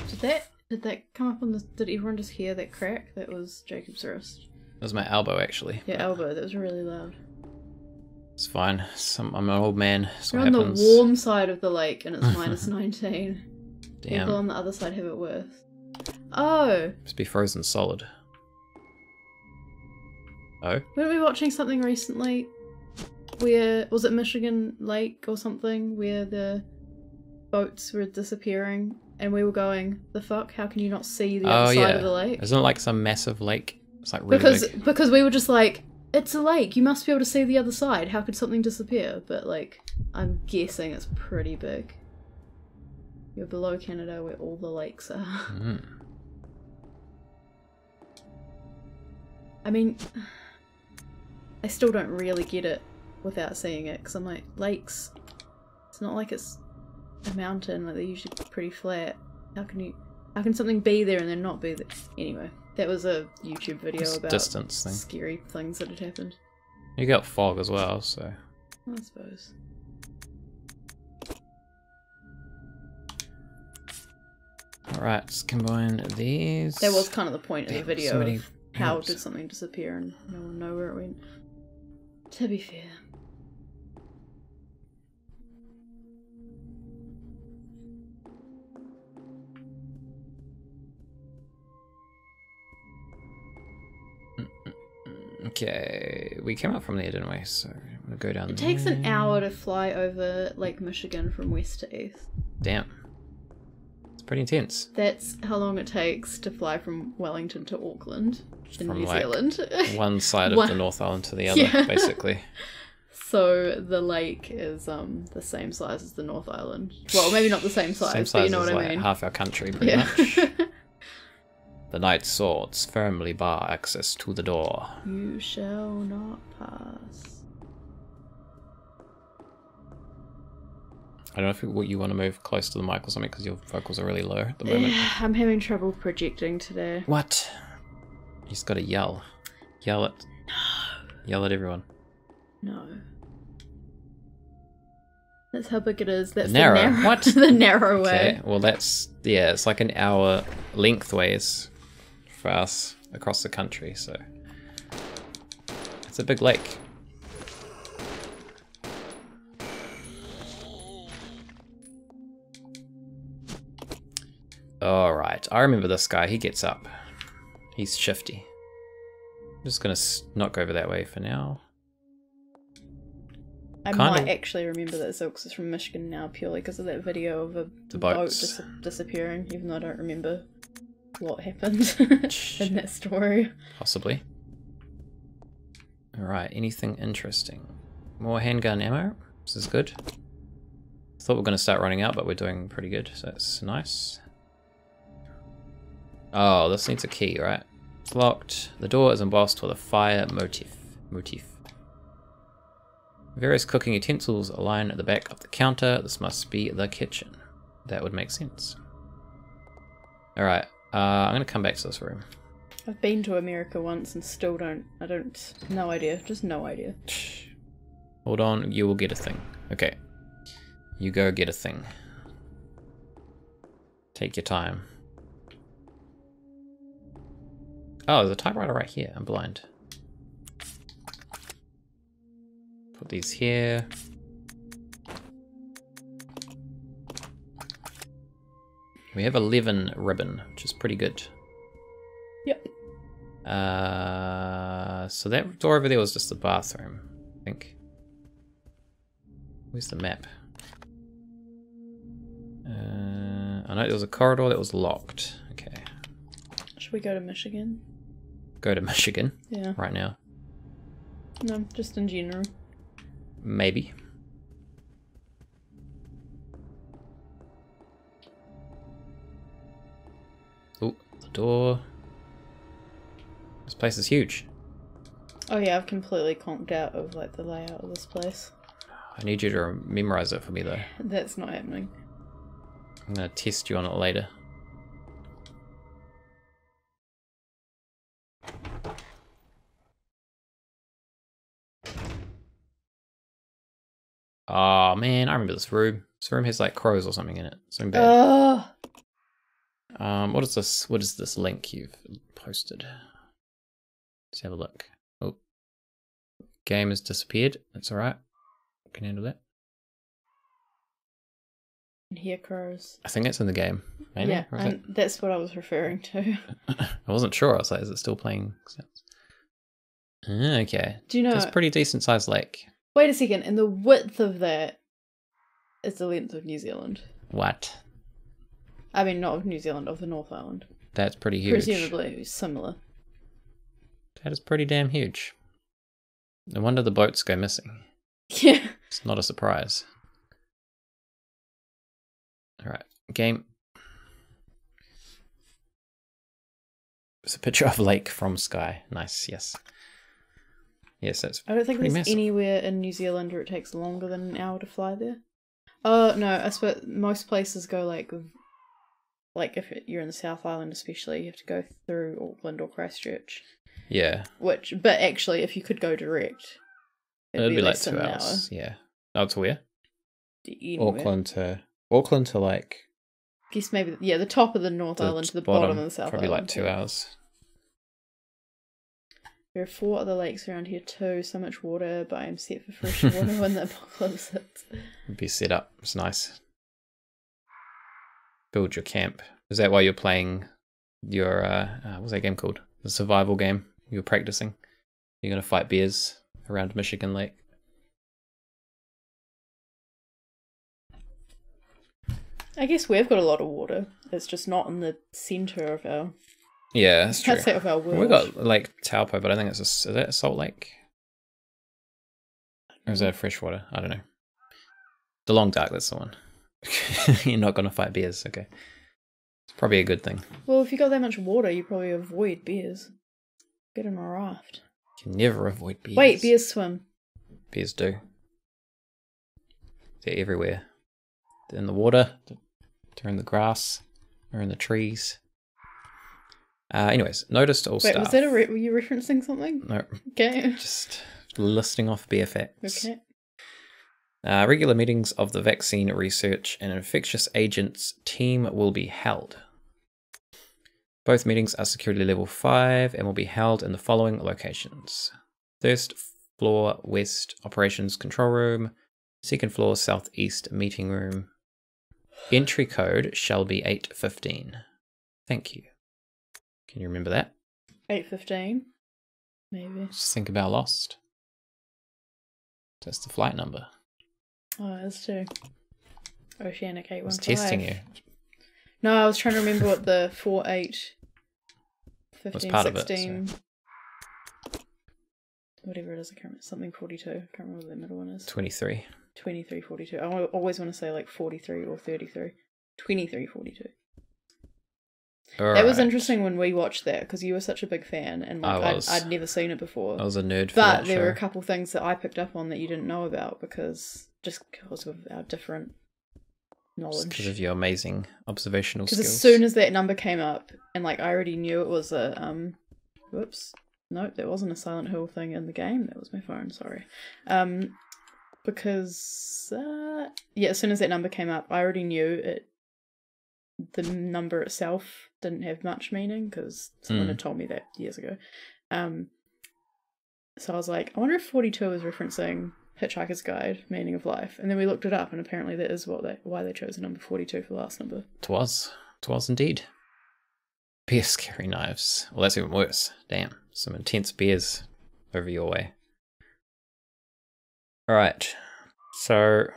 S2: Did that come up on the... Did everyone just hear that crack? That was Jacob's wrist.
S1: That was my elbow, actually.
S2: Your elbow, that was really loud.
S1: It's fine. I'm an old man. That's
S2: You're
S1: what
S2: on
S1: happens.
S2: the warm side of the lake and it's minus 19.
S1: Damn.
S2: People on the other side have it worse. Oh!
S1: Must be frozen solid. Oh?
S2: Weren't we watching something recently where... Was it Michigan Lake or something? Where the boats were disappearing and we were going, the fuck? How can you not see the other side of the lake?
S1: Isn't it like some massive lake? It's like really big.
S2: Because we were just like, it's a lake, you must be able to see the other side. How could something disappear? But like, I'm guessing it's pretty big. You're below Canada where all the lakes are.
S1: Mm.
S2: I mean, I still don't really get it without seeing it, because I'm like, lakes, it's not like it's a mountain, like they're usually pretty flat. How can something be there and then not be there? Anyway, that was a YouTube video
S1: It's
S2: about
S1: distance thing.
S2: Scary things that had happened.
S1: You got fog as well, so...
S2: I suppose.
S1: Alright, let's combine these.
S2: That was kind of the point of the video.
S1: So
S2: Of how did something disappear and no one know where it went. To be fair.
S1: Okay, we came up from there, didn't we? So I'm gonna go down there.
S2: It takes an hour to fly over Lake Michigan from west to east.
S1: Damn. It's pretty intense.
S2: That's how long it takes to fly from Wellington to Auckland in New Zealand.
S1: One side of the North Island to the other, basically.
S2: So the lake is the same size as the North Island. Well, maybe not the same size, but you know what I mean.
S1: Half our country, pretty much. The knight's swords firmly bar access to the door.
S2: You shall not pass.
S1: I don't know if you want to move close to the mic or something because your vocals are really low at the moment.
S2: I'm having trouble projecting today.
S1: What? You just gotta yell. Yell at... No. Yell at everyone.
S2: No. That's how big it is. That's
S1: narrow.
S2: The narrow.
S1: What?
S2: The narrow way.
S1: Okay, well that's... Yeah, it's like an hour lengthways for us across the country, so... It's a big lake. Alright, I remember this guy. He gets up. He's shifty. I'm just gonna not go over that way for now.
S2: I might actually remember that Zilks is from Michigan now purely because of that video of a boat disappearing, even though I don't remember what happened in that story.
S1: Possibly. Alright, anything interesting? More handgun ammo. This is good. Thought we were going to start running out, but we're doing pretty good, so that's nice. Oh, this needs a key, right? It's locked. The door is embossed with a fire motif. Various cooking utensils line at the back of the counter. This must be the kitchen. That would make sense. Alright, I'm going to come back to this room.
S2: I've been to America once and still no idea, just no idea.
S1: Hold on, you will get a thing. Okay. You go get a thing. Take your time. Oh, there's a typewriter right here. I'm blind. Put these here. We have 11 ribbon, which is pretty good.
S2: Yep.
S1: So that door over there was just the bathroom, I think. Where's the map? I know there was a corridor that was locked. Okay.
S2: Should we go to Michigan?
S1: Go to Michigan?
S2: Yeah.
S1: Right now?
S2: No, just in general.
S1: Maybe. Oh, the door. This place is huge.
S2: Oh yeah, I've completely conked out of like the layout of this place.
S1: I need you to memorize it for me though.
S2: That's not happening.
S1: I'm gonna test you on it later. Oh man, I remember this room. This room has like crows or something in it. Something bad. What is this? What is this link you've posted? Let's have a look. Oh, game has disappeared. That's all right. Can handle that.
S2: And hear crows.
S1: I think that's in the game. Maybe?
S2: Yeah, and that's what I was referring to.
S1: I wasn't sure. I was like, is it still playing? Okay.
S2: Do you know?
S1: It's a pretty decent sized lake.
S2: Wait a second. And the width of that is the length of New Zealand.
S1: What?
S2: I mean, not of New Zealand, of the North Island.
S1: That's pretty huge.
S2: Presumably similar.
S1: That is pretty damn huge. No wonder the boats go missing.
S2: Yeah.
S1: It's not a surprise. Alright, game. It's a picture of lake from sky. Nice, yes. Yes, that's
S2: I don't think there's
S1: massive.
S2: anywhere in New Zealand where it takes longer than an hour to fly there. Oh, no, I suppose most places go like if you're in the South Island especially, you have to go through Auckland or Christchurch.
S1: Yeah.
S2: But actually, if you could go direct,
S1: it'd be like
S2: less
S1: 2
S2: than an
S1: hours.
S2: hour.
S1: Yeah. Oh, to where?
S2: Anywhere.
S1: Auckland to like...
S2: I guess maybe, yeah, the top of the North Island to the bottom of the South
S1: probably
S2: Island.
S1: Probably like 2 hours.
S2: There are 4 other lakes around here too. So much water, but I am set for fresh water when the apocalypse hits.
S1: Be set up. It's nice. Build your camp. Is that why you're playing your what's that game called? The survival game you're practicing? You're gonna fight bears around Michigan Lake.
S2: I guess we've got a lot of water. It's just not in the centre of our...
S1: Yeah, that's true.
S2: Of our world.
S1: We've got Lake Taupo, but I think is that a salt lake? Or is that freshwater? I don't know. The Long Dark, that's the one. You're not going to fight bears, okay. It's probably a good thing.
S2: Well, if you got that much water, you probably avoid bears. Get in a raft.
S1: You can never avoid bears.
S2: Wait, bears swim.
S1: Bears do. They're everywhere. They're in the water, they're in the grass, they're in the trees. Anyways, notice to all staff.
S2: Wait, was that were you referencing something?
S1: No.
S2: Okay.
S1: Just listing off bare facts.
S2: Okay.
S1: Regular meetings of the Vaccine Research and Infectious Agents team will be held. Both meetings are security level 5 and will be held in the following locations. First floor west operations control room. Second floor southeast meeting room. Entry code shall be 815. Thank you. Can you remember that?
S2: 815? Maybe.
S1: Just think about Lost. That's the flight number.
S2: Oh, that's true. Oceanic 815.
S1: I was testing you.
S2: No, I was trying to remember what the 4, 8, 15,
S1: was part
S2: 16...
S1: of it, so.
S2: Whatever it is, I can't remember. Something 42. I can't remember what the middle one is.
S1: 23.
S2: 23, 42. I always want to say like 43 or 33. 23, 42. That was interesting when we watched that because you were such a big fan and like I'd never seen it before.
S1: I was a nerd for
S2: but
S1: that
S2: there
S1: show.
S2: were a couple things that I picked up on that you didn't know about because of our different knowledge.
S1: Because of your amazing observational skills.
S2: Because as soon as that number came up and like I already knew it was a whoops. Nope, that wasn't a Silent Hill thing in the game. That was my phone, sorry. Because as soon as that number came up, I already knew the number itself didn't have much meaning because someone had told me that years ago. So I was like, I wonder if 42 is referencing Hitchhiker's Guide, Meaning of Life. And then we looked it up, and apparently that is why they chose the number 42 for the last number.
S1: It was. 'Twas indeed. Bears carry knives. Well, that's even worse. Damn, some intense bears over your way. Alright, so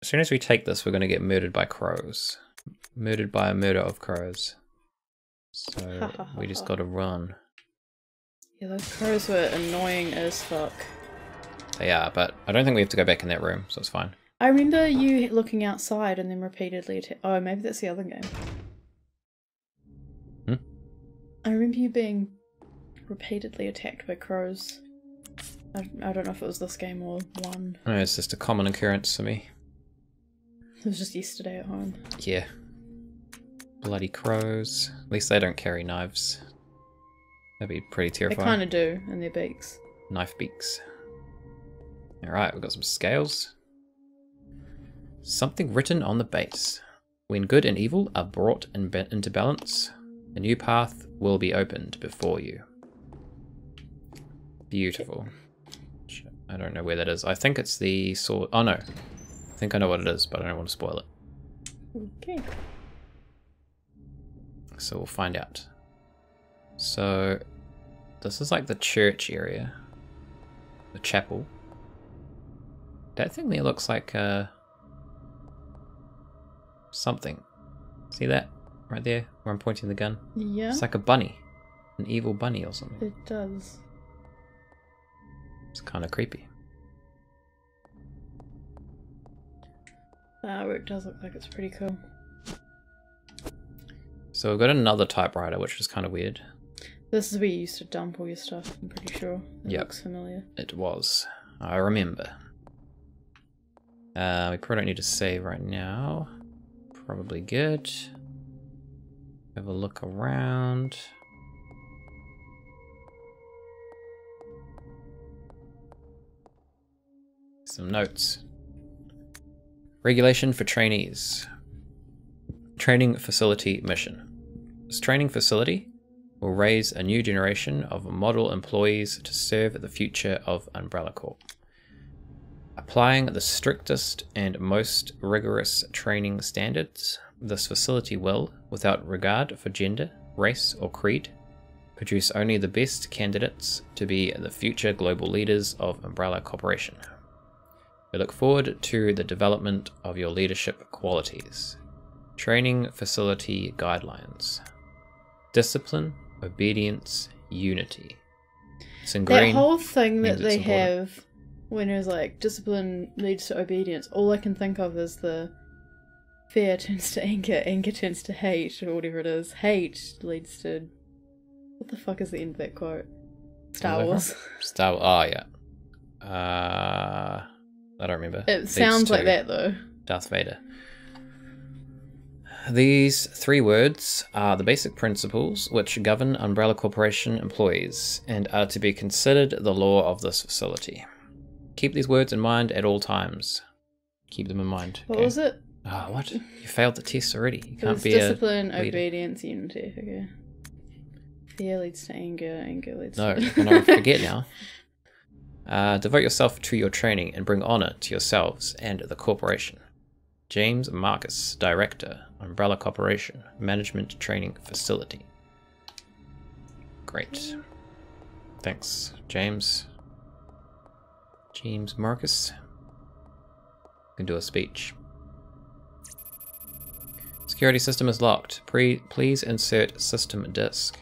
S1: as soon as we take this, we're going to get murdered by crows. Murdered by a murder of crows. So we just got to run.
S2: Yeah, those crows were annoying as fuck.
S1: They are, but I don't think we have to go back in that room, so it's fine.
S2: I remember you looking outside and then repeatedly oh, maybe that's the other game. I remember you being repeatedly attacked by crows. I don't know if it was this game or one.
S1: No, it's just a common occurrence for me.
S2: It was just yesterday at home.
S1: Yeah. Bloody crows. At least they don't carry knives. That'd be pretty terrifying.
S2: They kind of do in their beaks.
S1: Knife beaks. Alright, we've got some scales. Something written on the base. When good and evil are brought into balance, a new path will be opened before you. Beautiful. I don't know where that is. I think it's the sword. Oh no. I think I know what it is, but I don't want to spoil it.
S2: Okay.
S1: So we'll find out. So this is like the church area. The chapel. That thing there looks like something. See that? Right there, where I'm pointing the gun?
S2: Yeah.
S1: It's like a bunny. An evil bunny or something.
S2: It does.
S1: It's kind of creepy.
S2: It does look like it's pretty cool.
S1: So we've got another typewriter, which is kind of weird.
S2: This is where you used to dump all your stuff, I'm pretty sure. It looks familiar.
S1: It was. I remember. We probably don't need to save right now. Probably good. Have a look around. Some notes. Regulation for trainees. Training facility mission. This training facility will raise a new generation of model employees to serve the future of Umbrella Corp. Applying the strictest and most rigorous training standards, this facility will, without regard for gender, race, or creed, produce only the best candidates to be the future global leaders of Umbrella Corporation. We look forward to the development of your leadership qualities. Training facility guidelines. Discipline, obedience, unity. It's in green.
S2: That whole thing that they have when it was like, discipline leads to obedience, all I can think of is the fear turns to anger, anger turns to hate, or whatever it is. Hate leads to... What the fuck is the end of that quote? Star Wars.
S1: Star Wars. Oh, yeah. I don't remember.
S2: It sounds like that, though.
S1: Darth Vader. These three words are the basic principles which govern Umbrella Corporation employees and are to be considered the law of this facility. Keep these words in mind at all times. Keep them in mind.
S2: What was it?
S1: Oh, what? You failed the test already. You can't be
S2: discipline, obedience, unity. Okay. Fear leads to anger, anger leads to...
S1: No, forget now. Devote yourself to your training and bring honor to yourselves and the corporation. James Marcus, Director, Umbrella Corporation, Management Training Facility. Great. Thanks, James. James Marcus. You can do a speech. Security system is locked. Please insert system disk.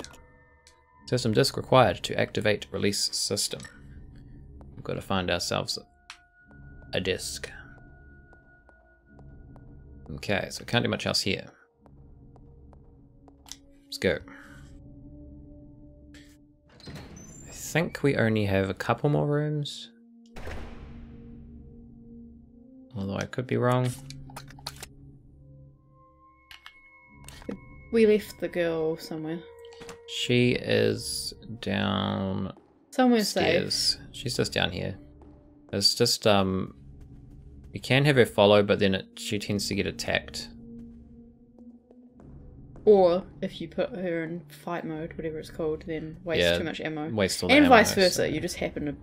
S1: System disk required to activate release system. We've got to find ourselves a disk. Okay, so we can't do much else here. Let's go. I think we only have a couple more rooms. Although I could be wrong.
S2: We left the girl somewhere.
S1: She is down
S2: somewhere
S1: stairs.
S2: Safe.
S1: She's just down here. It's just you can have her follow, but then she tends to get attacked.
S2: Or if you put her in fight mode, whatever it's called, then waste too much ammo.
S1: Waste all the
S2: ammo.
S1: ammo,
S2: Vice versa.
S1: so.
S2: You just happen to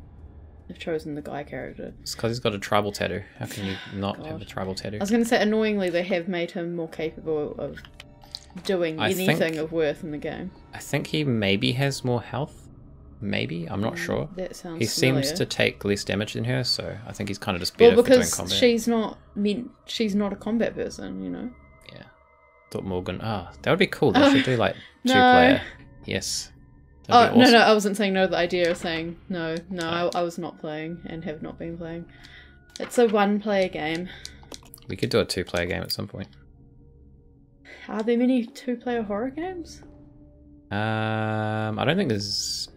S2: have chosen the guy character.
S1: It's because he's got a tribal tattoo. How can you not have a tribal tattoo?
S2: I was going to say, annoyingly, they have made him more capable of doing anything of worth in the game.
S1: I think he maybe has more health. Maybe, I'm not sure.
S2: That sounds
S1: He
S2: familiar.
S1: seems to take less damage than her, so I think he's kind of just better for doing combat.
S2: she's not a combat person, you know.
S1: Yeah. Thought Morgan. That would be cool. They should do like 2-player. Yes.
S2: That'd be awesome. No, I wasn't saying no. The idea of saying no. I was not playing and have not been playing. It's a 1-player game.
S1: We could do a 2-player game at some point.
S2: Are there many 2-player horror games?
S1: I don't think there's.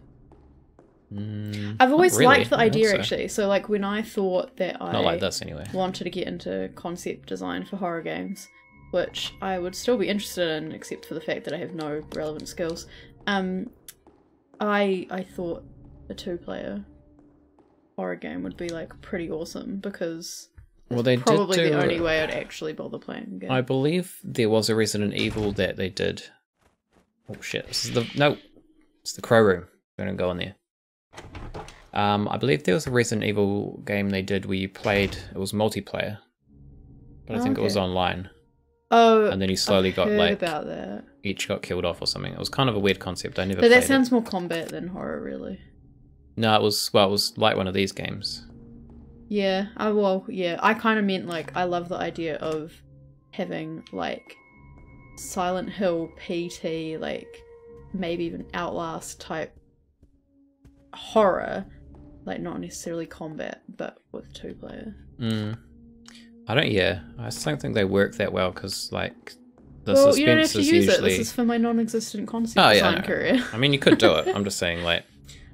S2: I've always
S1: really.
S2: liked the idea actually. So like when I thought that I
S1: not like this anyway.
S2: wanted to get into concept design for horror games, which I would still be interested in, except for the fact that I have no relevant skills. I thought a 2-player horror game would be like pretty awesome because
S1: they
S2: probably
S1: did
S2: the only way I'd actually bother playing the game.
S1: I believe there was a Resident Evil that they did. Oh shit! This is it's the Crow Room. We're gonna go in there. I believe there was a Resident Evil game they did where you played. It was multiplayer, but I think it was online.
S2: Oh,
S1: and then you slowly got like
S2: about that.
S1: Each got killed off or something. It was kind of a weird concept. I never.
S2: But
S1: played
S2: that sounds
S1: it.
S2: more combat than horror, really.
S1: No, it was like one of these games.
S2: Yeah. I kind of meant like I love the idea of having like Silent Hill, PT, like maybe even Outlast type horror, like not necessarily combat, but with 2-player.
S1: I just don't think they work that well because like the
S2: suspense
S1: suspense
S2: you don't have to
S1: is
S2: use
S1: usually.
S2: This is for my non-existent concept design career.
S1: I mean, you could do it. I'm just saying, like,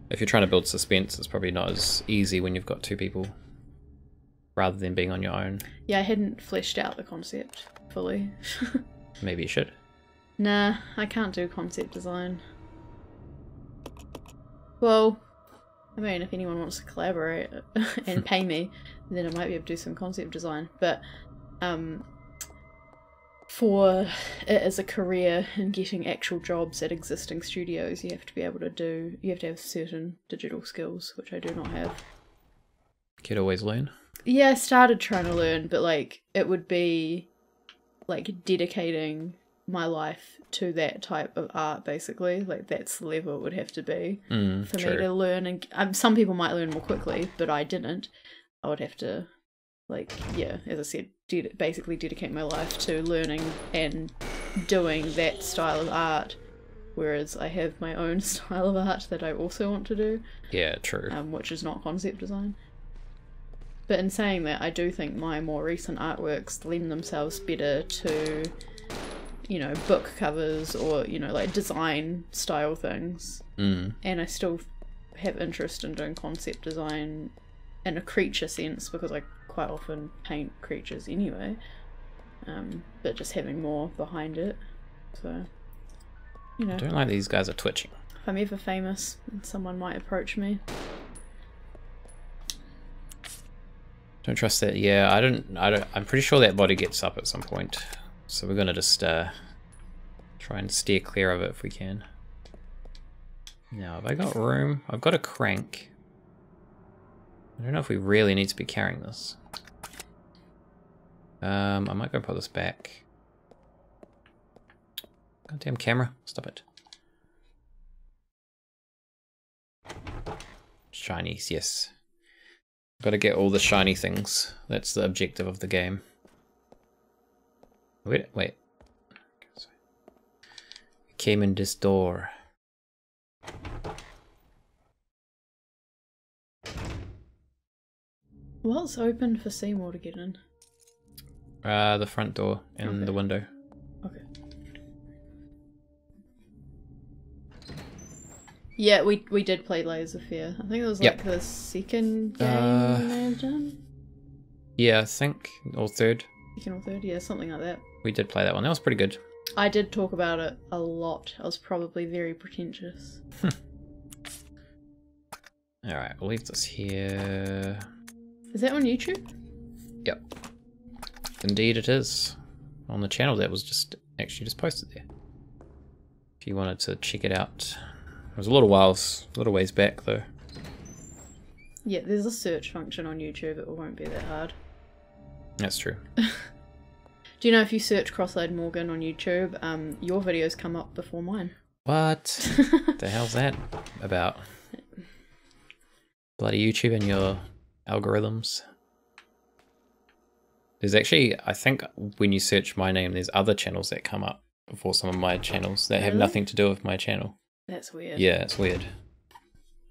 S1: if you're trying to build suspense, it's probably not as easy when you've got 2 people, rather than being on your own.
S2: Yeah, I hadn't fleshed out the concept fully.
S1: Maybe you should.
S2: Nah, I can't do concept design. Well, I mean, if anyone wants to collaborate and pay me, then I might be able to do some concept design. But for it as a career and getting actual jobs at existing studios, you have to have certain digital skills, which I do not have.
S1: You could always learn.
S2: Yeah, I started trying to learn, but like it would be like dedicating my life to that type of art, basically. Like that's the level it would have to be for me to learn. And some people might learn more quickly, but I didn't. I would have to, like, yeah, as I said, basically dedicate my life to learning and doing that style of art, whereas I have my own style of art that I also want to do.
S1: Yeah, true.
S2: Which is not concept design. But in saying that, I do think my more recent artworks lend themselves better to, you know, book covers or, you know, like design style things. And I still have interest in doing concept design in a creature sense because I quite often paint creatures anyway. But just having more behind it. So, you know.
S1: I don't like these guys are twitching.
S2: If I'm ever famous, someone might approach me.
S1: Don't trust that. Yeah, I don't. I'm pretty sure that body gets up at some point. So we're gonna just try and steer clear of it if we can. Now, have I got room? I've got a crank. I don't know if we really need to be carrying this. I might go put this back. Goddamn camera, stop it. Shinies, yes. Gotta get all the shiny things. That's the objective of the game. Wait. We came in this door.
S2: What's open for Seymour to get in?
S1: The front door and the window.
S2: Okay. Yeah, we did play Layers of Fear. I think it was like the second game they had done.
S1: Yeah, I think, or third.
S2: Second or third, yeah, something like that.
S1: We did play that one. That was pretty good.
S2: I did talk about it a lot. I was probably very pretentious.
S1: Alright, we'll leave this here.
S2: Is that on YouTube?
S1: Yep. Indeed it is. On the channel that was just posted there. If you wanted to check it out. It was a little ways back though.
S2: Yeah, there's a search function on YouTube. It won't be that hard.
S1: That's true.
S2: Do you know if you search CrossEyedMorgan on YouTube, your videos come up before mine?
S1: What the hell's that about? Bloody YouTube and your algorithms. There's actually, I think when you search my name, there's other channels that come up before some of my channels that have nothing to do with my channel.
S2: That's weird.
S1: Yeah, it's weird.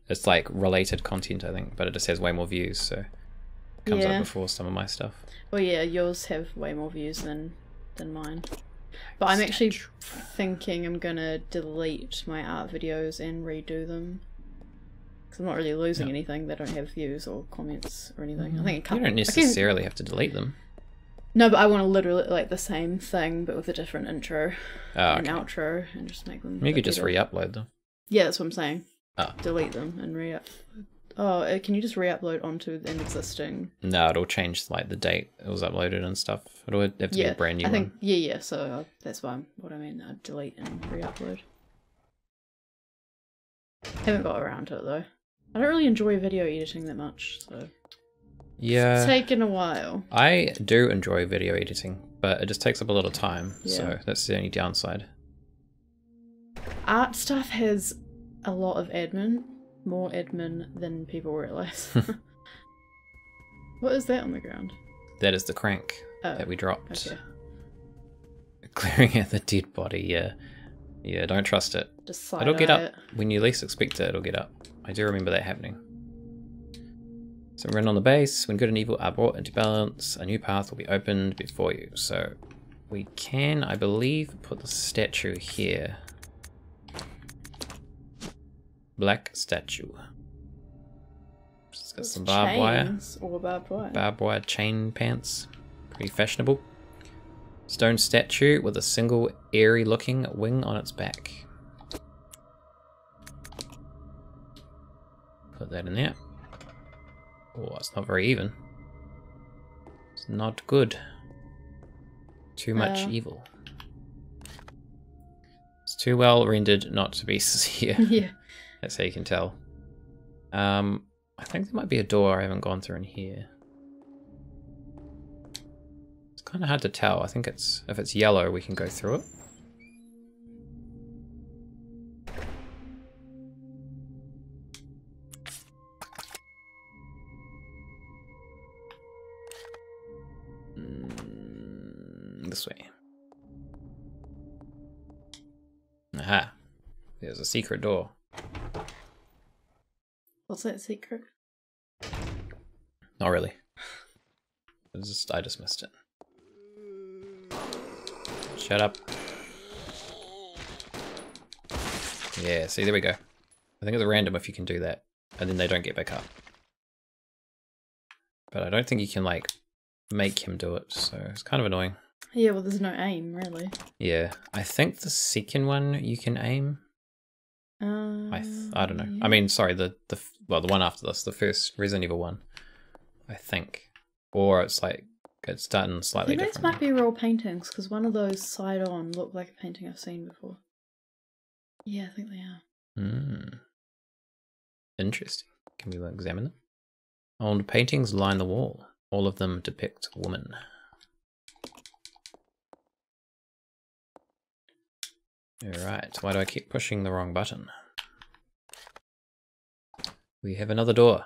S1: It's like related content, I think, but it just has way more views, so it comes up before some of my stuff.
S2: Well, yeah, yours have way more views than mine. But I'm actually thinking I'm gonna delete my art videos and redo them. Because I'm not really losing anything. They don't have views or comments or anything. I think
S1: you don't necessarily have to delete them.
S2: No, but I want to literally like the same thing, but with a different intro and outro, and just make them.
S1: You could just re-upload them.
S2: Yeah, that's what I'm saying.
S1: Oh.
S2: Delete them and Oh, can you just re-upload onto an existing?
S1: No, it'll change like the date it was uploaded and stuff. It'll have to be a brand new one.
S2: Yeah. So that's what I mean. I'd delete and re-upload. Haven't got around to it though. I don't really enjoy video editing that much, so.
S1: Yeah.
S2: It's taken a while.
S1: I do enjoy video editing, but it just takes up a lot of time, so that's the only downside.
S2: Art stuff has a lot of admin. More admin than people realize. What is that on the ground?
S1: That is the crank that we dropped.
S2: Okay.
S1: Clearing out the dead body, yeah. Yeah, don't trust it.
S2: Just
S1: it'll get up. When you least expect it, it'll get up. I do remember that happening. So run on the base. When good and evil are brought into balance, a new path will be opened before you. So we can, I believe, put the statue here. Black statue. It's got some barbed wire.
S2: Or barbed wire.
S1: Barbed wire chain pants. Pretty fashionable. Stone statue with a single airy looking wing on its back. Put that in there. Oh, it's not very even. It's not good. Too much evil. It's too well rendered not to be here.
S2: Yeah.
S1: That's how you can tell. I think there might be a door I haven't gone through in here. It's kind of hard to tell. I think it's if it's yellow, we can go through it. This way. Aha. There's a secret door.
S2: What's that secret?
S1: Not really. I just missed it. Shut up. Yeah, see, there we go. I think it's random if you can do that. And then they don't get back up. But I don't think you can, like, make him do it, so it's kind of annoying.
S2: Yeah, well, there's no aim, really.
S1: Yeah, I think the second one you can aim. I don't know. I mean, sorry, the one after this, the first Resident Evil one, I think, or it's like it's done slightly different.
S2: These might be real paintings because one of those side on looked like a painting I've seen before. Yeah, I think they are.
S1: Interesting. Can we examine them? Old paintings line the wall. All of them depict woman. Alright, why do I keep pushing the wrong button? We have another door.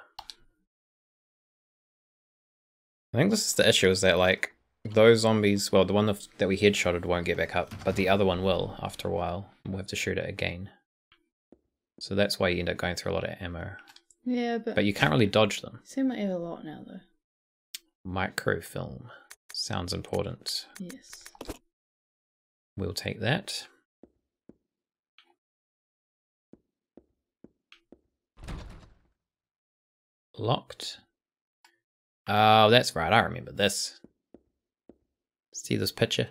S1: I think this is the issue, is that like, those zombies, well, the one that we headshotted won't get back up, but the other one will after a while. We'll have to shoot it again. So that's why you end up going through a lot of ammo.
S2: Yeah,
S1: but you can't really dodge them.
S2: Seem like you have a lot now, though.
S1: Microfilm. Sounds important.
S2: Yes.
S1: We'll take that. Locked. Oh, that's right. I remember this. See this picture?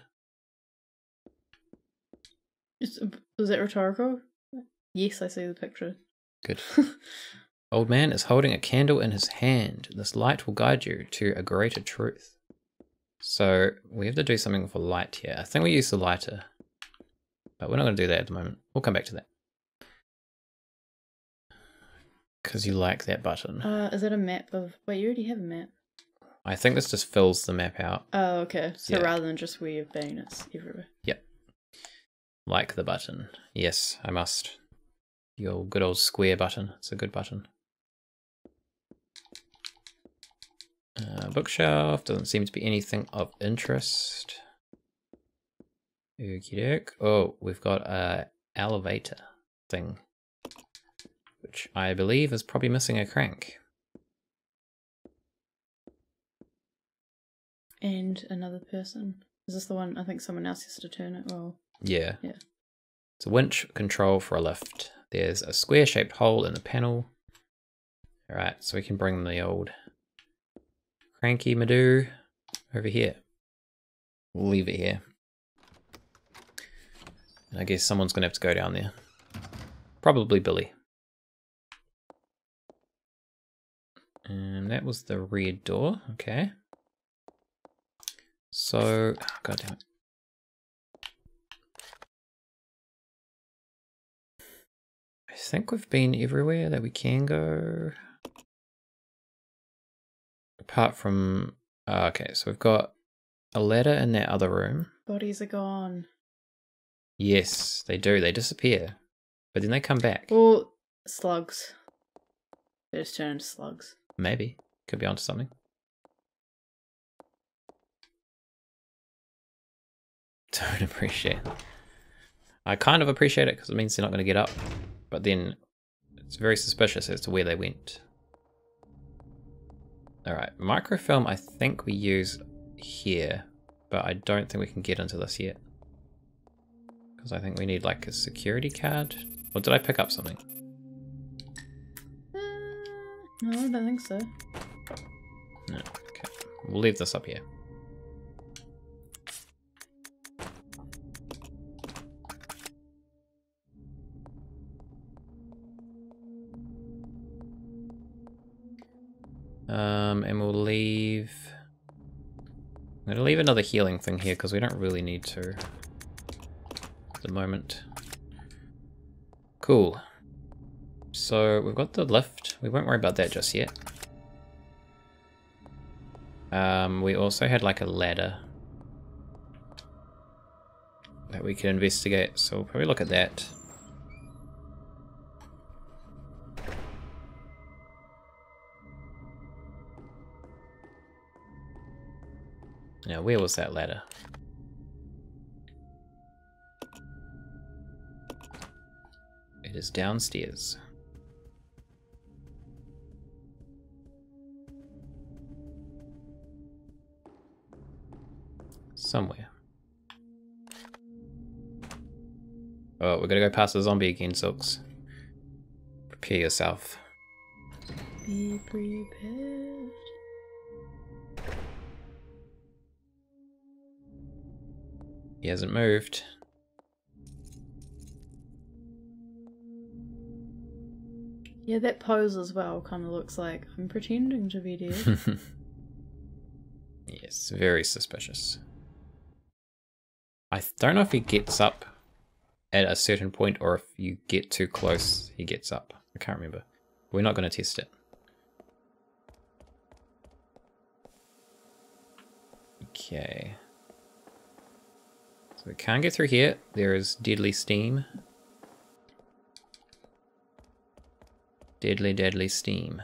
S2: Was that rhetorical? Yes, I see the picture.
S1: Good. Old man is holding a candle in his hand. This light will guide you to a greater truth. So we have to do something for light here. I think we use the lighter, but we're not going to do that at the moment. We'll come back to that. Because you like that button.
S2: Is that a map of... Wait, you already have a map.
S1: I think this just fills the map out.
S2: Oh, okay. So
S1: Yeah.
S2: rather than just where you've been, it's everywhere.
S1: Yep. Like the button. Yes, I must. Your good old square button. It's a good button. Bookshelf. Doesn't seem to be anything of interest. Okie doke. Oh, we've got a elevator thing. Which I believe is probably missing a crank.
S2: And another person. Is this the one? I think someone else has to turn it. Well,
S1: Yeah.
S2: yeah.
S1: It's a winch control for a lift. There's a square-shaped hole in the panel. Alright, so we can bring the old cranky Madoo over here. We'll leave it here. And I guess someone's going to have to go down there. Probably Billy. And that was the red door. Okay. So, God damn it. I think we've been everywhere that we can go. Apart from... okay, so we've got a ladder in that other room.
S2: Bodies are gone.
S1: Yes, they do. They disappear. But then they come back.
S2: Well, slugs. They just turn into slugs.
S1: Maybe. Could be onto something. Don't appreciate it. I kind of appreciate it because it means they're not going to get up. But then it's very suspicious as to where they went. Alright, microfilm I think we use here. But I don't think we can get into this yet. Because I think we need like a security card. Or did I pick up something?
S2: No, I don't think so.
S1: No, okay. We'll leave this up here. And we'll leave... I'm going to leave another healing thing here because we don't really need to at the moment. Cool. So we've got the lift. We won't worry about that just yet. We also had like a ladder that we could investigate, so we'll probably look at that. Now, where was that ladder? It is downstairs. Somewhere. Oh, we're gonna go past the zombie again, Silks. Prepare yourself.
S2: Be prepared.
S1: He hasn't moved.
S2: Yeah, that pose as well kind of looks like I'm pretending to be dead.
S1: Yes, very suspicious. I don't know if he gets up at a certain point or if you get too close, he gets up. I can't remember. We're not going to test it. Okay. So we can't get through here. There is deadly steam. Deadly, deadly steam.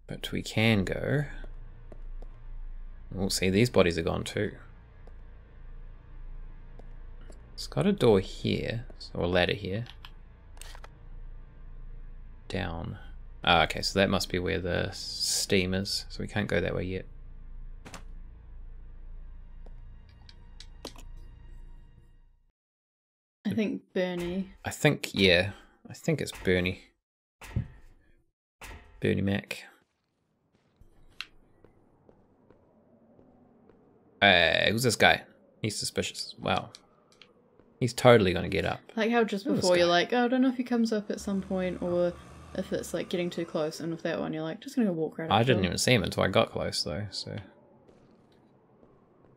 S1: But we can go. We'll see, these bodies are gone too. It's got a door here, or a ladder here. Down. Ah, okay, so that must be where the steam is, so we can't go that way yet.
S2: I think Bernie.
S1: I think, yeah, I think it's Bernie. Bernie Mac. Who's this guy? He's suspicious. Wow. He's totally gonna get up.
S2: Like how just before you're like, oh, I don't know if he comes up at some point or if it's like getting too close, and with that one you're like, just gonna go walk right up.
S1: I didn't even see him until I got close though, so.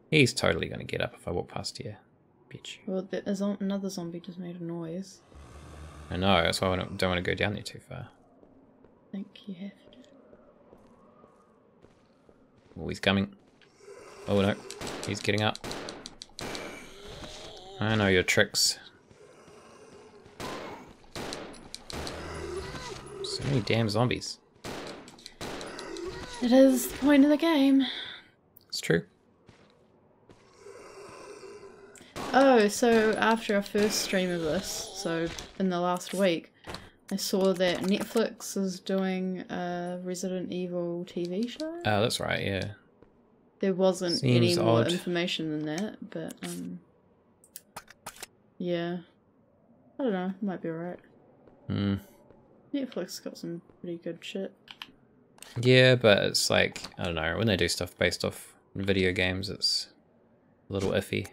S1: He's totally gonna get up if I walk past here. Bitch.
S2: Well, another zombie just made a noise.
S1: I know, that's why I don't want to go down there too far.
S2: I think you have to.
S1: Oh, he's coming. Oh no, he's getting up. I know your tricks. So many damn zombies.
S2: It is the point of the game.
S1: It's true.
S2: Oh, so after our first stream of this, so in the last week, I saw that Netflix is doing a Resident Evil TV show.
S1: Oh, that's right, yeah.
S2: There wasn't
S1: Seems
S2: any more
S1: odd.
S2: information than that, but yeah. I don't know, might be alright. Netflix got some pretty good shit.
S1: Yeah, but it's like, I don't know, when they do stuff based off video games, it's a little iffy.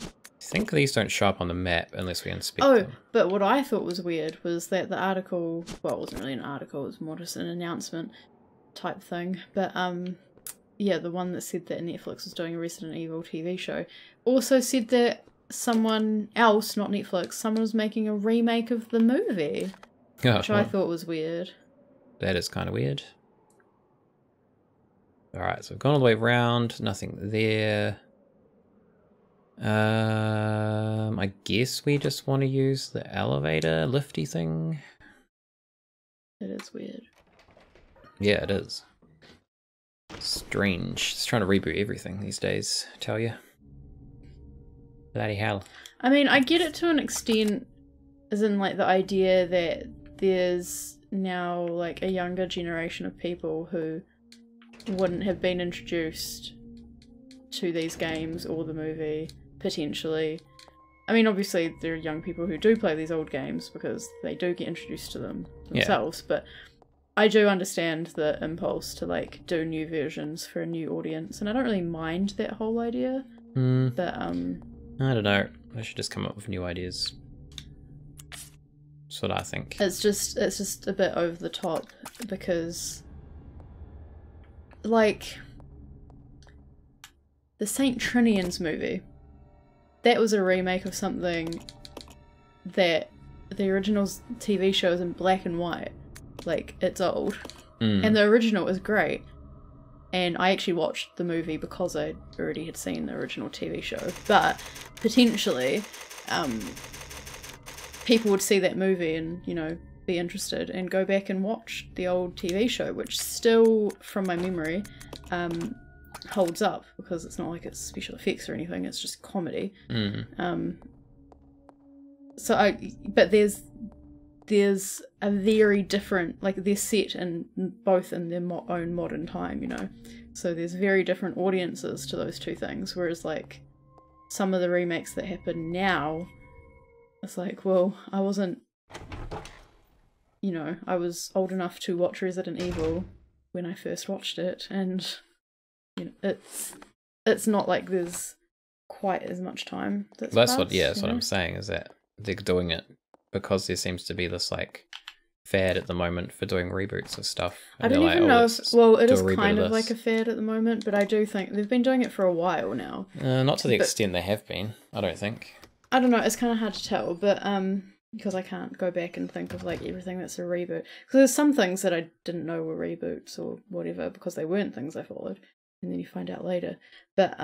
S1: I think these don't show up on the map unless we inspect them.
S2: Oh, but what I thought was weird was that the article, well, it wasn't really an article, it was more just an announcement type thing, but yeah, the one that said that Netflix was doing a Resident Evil TV show also said that someone else, not Netflix, someone was making a remake of the movie, which I thought was weird.
S1: That is kind of weird. Alright, so we've gone all the way around, nothing there. I guess we just want to use the elevator lifty thing.
S2: It is weird.
S1: Yeah, it is. Strange. It's trying to reboot everything these days, I tell you. Bloody hell.
S2: I mean, I get it to an extent, as in like the idea that there's now like a younger generation of people who wouldn't have been introduced to these games or the movie, potentially. I mean, obviously there are young people who do play these old games because they do get introduced to them themselves, but I do understand the impulse to like do new versions for a new audience, and I don't really mind that whole idea. But
S1: I don't know. I should just come up with new ideas. That's what I think.
S2: It's just a bit over the top because, like, the Saint Trinian's movie, that was a remake of something that the original TV show is in black and white. Like, it's old. And the original is great. And I actually watched the movie because I already had seen the original TV show. But potentially, people would see that movie and, you know, be interested and go back and watch the old TV show, which still, from my memory, holds up because it's not like it's special effects or anything, it's just comedy. But there's a very different, like, they're set in both in their own modern time, you know, so there's very different audiences to those two things, whereas like some of the remakes that happen now, it's like, well, I wasn't, you know, I was old enough to watch Resident Evil when I first watched it, and you know, it's not like there's quite as much time that's passed,
S1: that's what I'm saying, is that they're doing it because there seems to be this like fad at the moment for doing reboots of stuff.
S2: I don't even know if, well, it is kind of like a fad at the moment, but I do think they've been doing it for a while now.
S1: Not to the extent they have been, I don't think.
S2: I don't know, it's kind of hard to tell, but because I can't go back and think of like everything that's a reboot. Because there's some things that I didn't know were reboots or whatever because they weren't things I followed, and then you find out later. But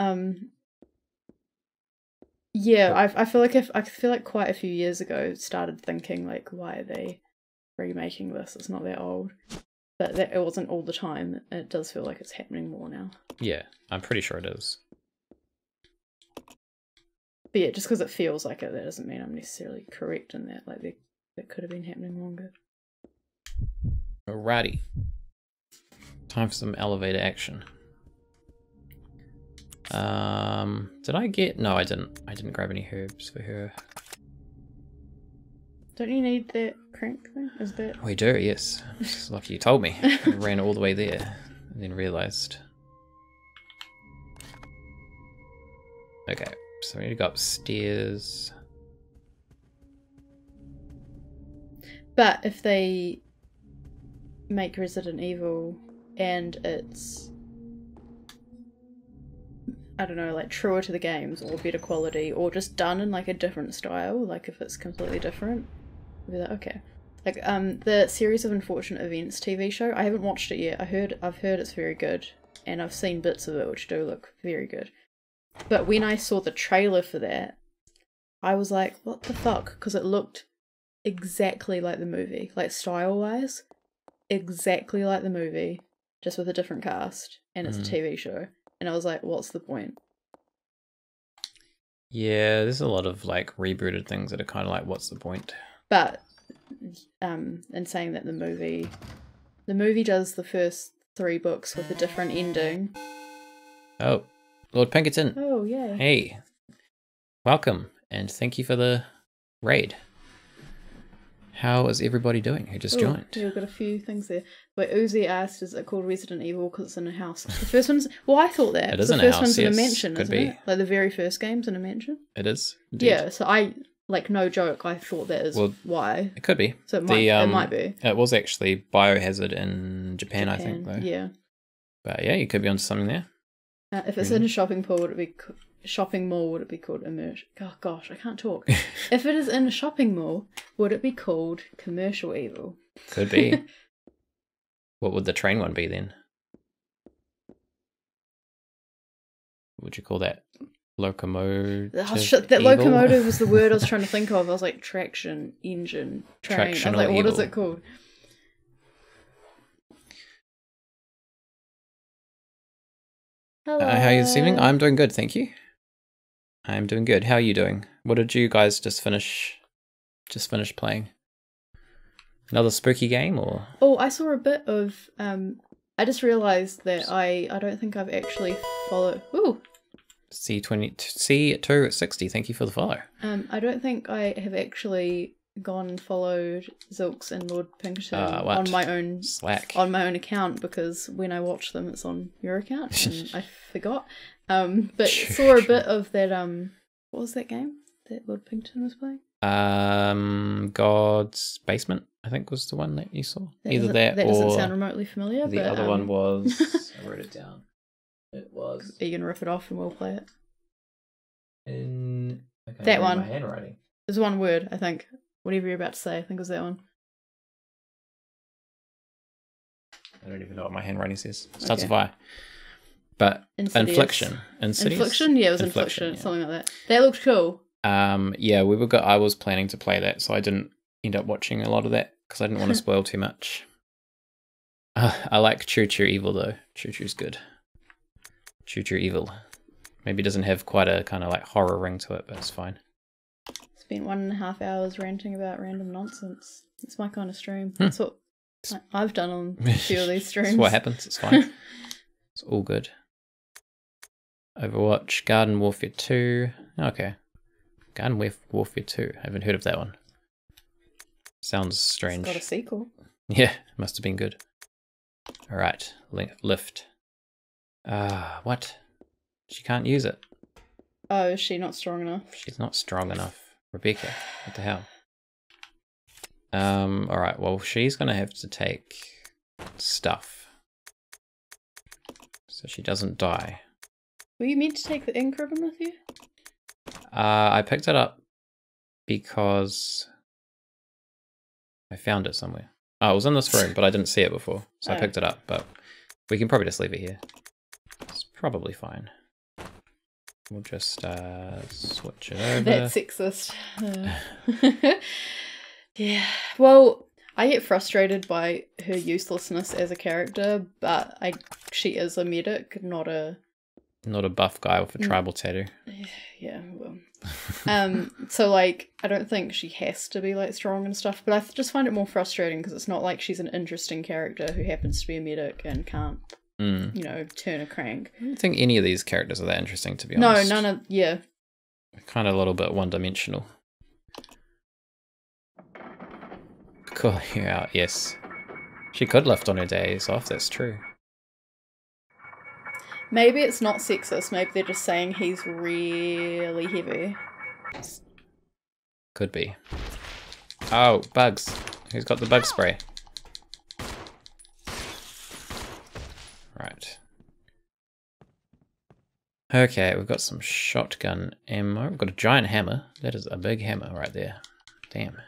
S2: yeah, I feel like quite a few years ago started thinking like, why are they remaking this? It's not that old, but that it wasn't all the time. It does feel like it's happening more now.
S1: Yeah, I'm pretty sure it is.
S2: But yeah, just because it feels like it, that doesn't mean I'm necessarily correct in that. Like, that could have been happening longer.
S1: Alrighty. Time for some elevator action. Did I get... No, I didn't. I didn't grab any herbs for her.
S2: Don't you need that crank thing? Is that...
S1: We do, yes. It's lucky you told me. I ran all the way there and then realised. Okay. So we need to go upstairs.
S2: But if they make Resident Evil and it's I don't know, like truer to the games or better quality or just done in like a different style, like if it's completely different, I'd be like, okay. Like the Series of Unfortunate Events TV show, I haven't watched it yet. I've heard it's very good, and I've seen bits of it which do look very good. But when I saw the trailer for that, I was like, what the fuck? Because it looked exactly like the movie, like style-wise, exactly like the movie, just with a different cast, and it's a TV show. And I was like, what's the point?
S1: Yeah, there's a lot of like rebooted things that are kind of like, what's the point?
S2: But in saying that the movie does the first 3 books with a different ending.
S1: Oh, Lord Pinkerton.
S2: Oh, yeah.
S1: Hey, welcome, and thank you for the raid. How is everybody doing who just joined?
S2: Yeah, we've got a few things there. Wait, Uzi asked, is it called Resident Evil because it's in a house? The first one's... Well, I thought that.
S1: It is
S2: the
S1: in a
S2: first
S1: house,
S2: one's in a
S1: yes.
S2: mansion,
S1: Could
S2: isn't
S1: be.
S2: it? Like the very first game's in a mansion?
S1: It is, indeed.
S2: Yeah, so I... Like, no joke, I thought that is why.
S1: It could be.
S2: So it might be.
S1: It was actually Biohazard in Japan, I think, though.
S2: Yeah.
S1: But yeah, you could be onto something there.
S2: If it's in a shopping mall, would it be called immersion? Oh gosh, I can't talk. If it is in a shopping mall, would it be called commercial evil?
S1: Could be. What would the train one be then? What would you call that? Locomotive.
S2: That locomotive was the word I was trying to think of. I was like traction, engine, train. I was like, what is it called? Hello.
S1: How are you this evening? I'm doing good, thank you. I'm doing good. How are you doing? What did you guys just finish playing? Another spooky game, or? Oh,
S2: I saw a bit of. I just realised that I don't think I've actually followed. Ooh.
S1: C2 at 60. Thank you for the follow.
S2: I don't think I have actually gone and followed Zilks and Lord Pinkerton on my own account, because when I watch them, it's on your account, and I forgot. But saw a bit of that. What was that game that Lord Pinkerton was playing?
S1: God's Basement, I think, was the one that you saw.
S2: That doesn't sound remotely familiar.
S1: The other one was. I wrote it down. It was.
S2: Are you gonna rip it off and we'll play it?
S1: That one. My handwriting.
S2: There's one word, I think. Whatever you're about to say, I think it was that one.
S1: I don't even know what my handwriting says. It starts with I. But
S2: Insidious.
S1: Infliction.
S2: Infliction? Yeah, it was Infliction. Yeah. Something like that. That looked cool.
S1: Yeah, I was planning to play that, so I didn't end up watching a lot of that because I didn't want to spoil too much. I like Choo Choo Evil though. Choo Choo's good. Choo Choo Evil. Maybe it doesn't have quite a kind of like horror ring to it, but it's fine.
S2: Spent 1.5 hours ranting about random nonsense. It's my kind of stream. That's what I've done on a few of these streams.
S1: That's what happens. It's fine. It's all good. Overwatch, Garden Warfare 2. Okay. Garden Warfare 2. I haven't heard of that one. Sounds strange.
S2: It's got a sequel.
S1: Yeah, must have been good. Alright, lift. What? She can't use it.
S2: Oh, is she not strong enough?
S1: She's not strong enough. Rebecca, what the hell? Alright, well, she's gonna have to take stuff. So she doesn't die.
S2: Were you meant to take the ink ribbon with you?
S1: I picked it up because I found it somewhere. Oh, it was in this room, but I didn't see it before, so I picked it up, but we can probably just leave it here. It's probably fine. We'll just switch it over.
S2: That's sexist. Yeah. Well, I get frustrated by her uselessness as a character, but she is a medic, not a
S1: buff guy with a tribal tattoo.
S2: Yeah, well. So like, I don't think she has to be like strong and stuff, but I just find it more frustrating because it's not like she's an interesting character who happens to be a medic and can't, you know, turn a crank.
S1: I don't think any of these characters are that interesting, to be honest.
S2: No, none of, yeah.
S1: Kind of a little bit one-dimensional. Cool, you're out, yes. She could lift on her days off, that's true.
S2: Maybe it's not sexist, maybe they're just saying he's really heavy.
S1: Could be. Oh, bugs. Who's got the bug spray? Right. Okay, we've got some shotgun ammo. We've got a giant hammer. That is a big hammer right there. Damn.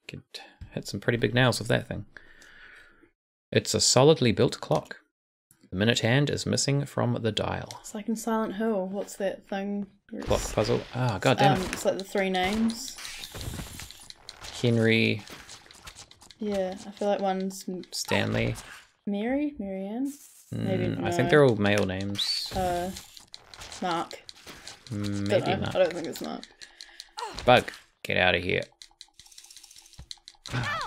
S1: Could hit some pretty big nails with that thing. It's a solidly built clock. The minute hand is missing from the dial.
S2: It's like in Silent Hill. What's that thing?
S1: Clock puzzle. Ah, god damn it.
S2: It's like the 3 names.
S1: Henry.
S2: Yeah, I feel like one's
S1: Stanley.
S2: Marianne? Maybe no.
S1: I think they're all male names.
S2: Mark.
S1: Maybe not.
S2: I don't think it's Mark.
S1: Bug, get out of here.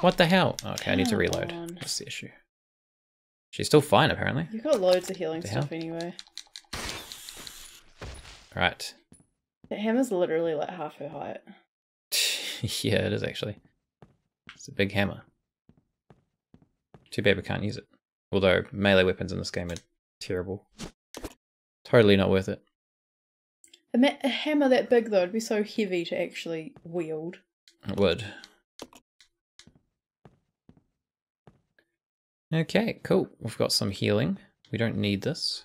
S1: What the hell? Okay, I need to reload. That's the issue. She's still fine, apparently.
S2: You've got loads of healing stuff anyway.
S1: Right.
S2: That hammer's literally like half her height.
S1: Yeah, it is actually. It's a big hammer. Too bad we can't use it. Although melee weapons in this game are terrible. Totally not worth it.
S2: A hammer that big though would be so heavy to actually wield.
S1: It would. Okay, cool. We've got some healing. We don't need this.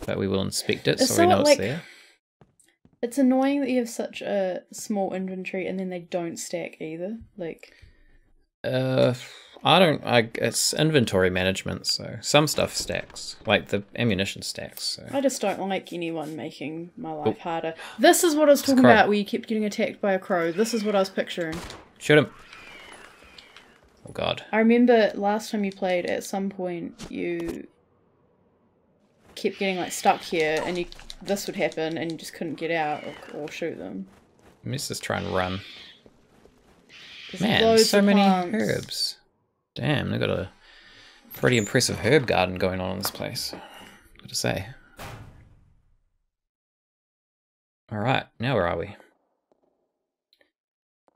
S1: But we will inspect it so we know it's there.
S2: It's annoying that you have such a small inventory and then they don't stack either. Like it's inventory management, so some stuff stacks. Like the ammunition stacks. So. I just don't like anyone making my life harder. This is what I was talking about where you kept getting attacked by a crow. This is what I was picturing.
S1: Shoot him. Oh god.
S2: I remember last time you played, at some point you kept getting like stuck here and this would happen and you just couldn't get out or shoot them.
S1: Let's just try and run.
S2: There's
S1: Man, so many
S2: plants.
S1: herbs. Damn, they've got a pretty impressive herb garden going on in this place. Got to say. Alright, now where are we?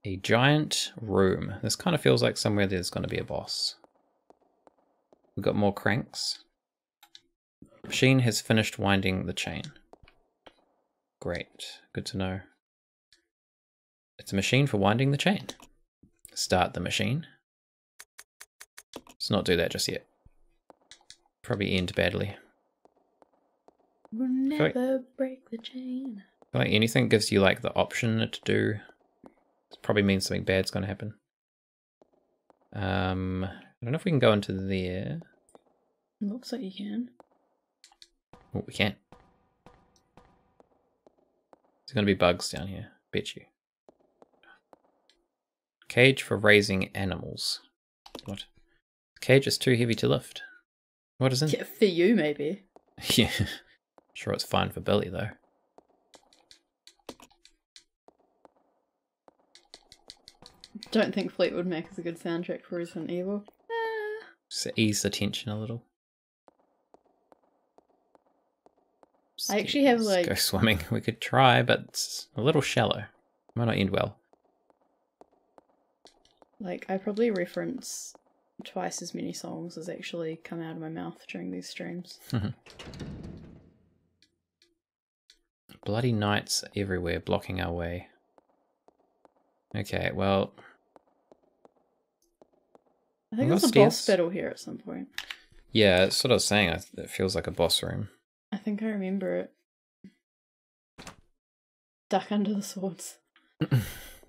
S1: A giant room. This kind of feels like somewhere there's going to be a boss. We've got more cranks. Machine has finished winding the chain. Great, good to know. It's a machine for winding the chain. Start the machine. Let's not do that just yet. Probably end badly.
S2: We'll never break the chain.
S1: I feel like anything gives you like the option to do. It probably means something bad's going to happen. I don't know if we can go into there.
S2: It looks like you can.
S1: Oh, we can. There's going to be bugs down here. Bet you. Cage for raising animals. What? The cage is too heavy to lift. What is in it?
S2: For you, maybe.
S1: Yeah. Sure, it's fine for Billy, though.
S2: Don't think Fleetwood Mac is a good soundtrack for Resident Evil.
S1: Just to ease the tension a little.
S2: I actually have like...
S1: Go swimming. We could try, but it's a little shallow. Might not end well.
S2: Like, I probably reference twice as many songs as actually come out of my mouth during these streams.
S1: Bloody knights everywhere blocking our way. Okay, well...
S2: I think there's a boss battle here at some point.
S1: Yeah, that's what I was saying. It feels like a boss room.
S2: I think I remember it. Duck under the swords.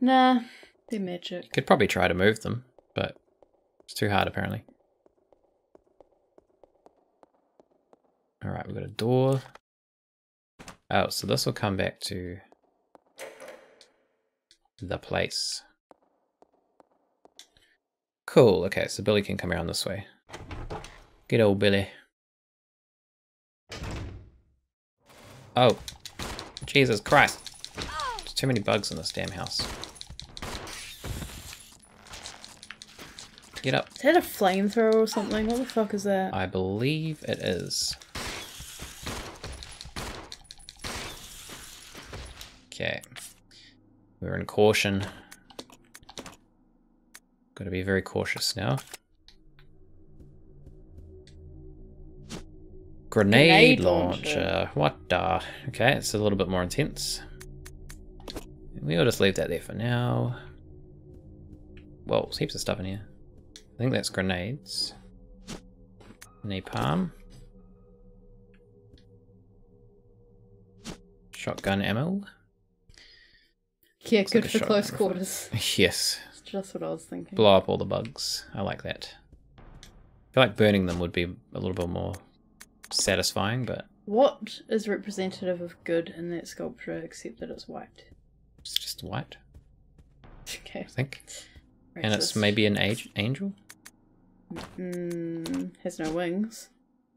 S2: Nah, they're magic.
S1: Could probably try to move them, but it's too hard apparently. Alright, we've got a door. Oh, so this will come back to the place. Cool, okay, so Billy can come around this way. Get old Billy. Oh, Jesus Christ. There's too many bugs in this damn house. Get up.
S2: Is that a flamethrower or something? What the fuck is that?
S1: I believe it is. Okay. We're in caution. Gotta be very cautious now. Grenade launcher. What the? Okay, it's a little bit more intense. We'll just leave that there for now. Well, there's heaps of stuff in here. I think that's grenades. Napalm. Shotgun ammo.
S2: Yeah,
S1: Looks
S2: good
S1: like a
S2: for close
S1: shotgun
S2: quarters.
S1: Yes.
S2: That's just what I was thinking.
S1: Blow up all the bugs. I like that. I feel like burning them would be a little bit more satisfying, but...
S2: What is representative of good in that sculpture except that it's white?
S1: It's just white,
S2: Okay.
S1: I think.
S2: Racist.
S1: And it's maybe an angel?
S2: Has no wings.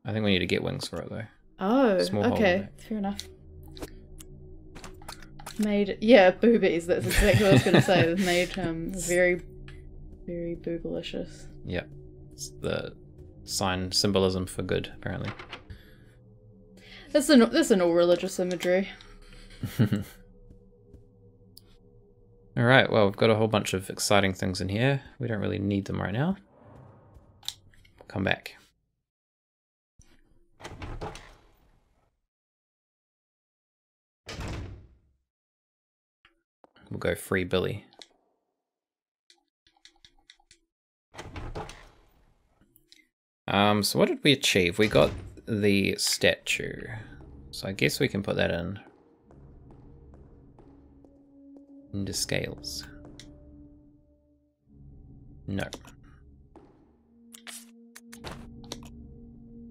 S1: I think we need to get wings for it, though.
S2: Oh,
S1: Small hole in
S2: okay.
S1: it.
S2: Fair enough. Made... Yeah, boobies. That's exactly what I was going to say. They've made very, very boobalicious.
S1: Yep. It's the symbolism for good, apparently.
S2: That's an all religious imagery.
S1: Alright, well, we've got a whole bunch of exciting things in here. We don't really need them right now. We'll come back. We'll go free Billy. So what did we achieve? We got the statue. So I guess we can put that in. Into scales. No.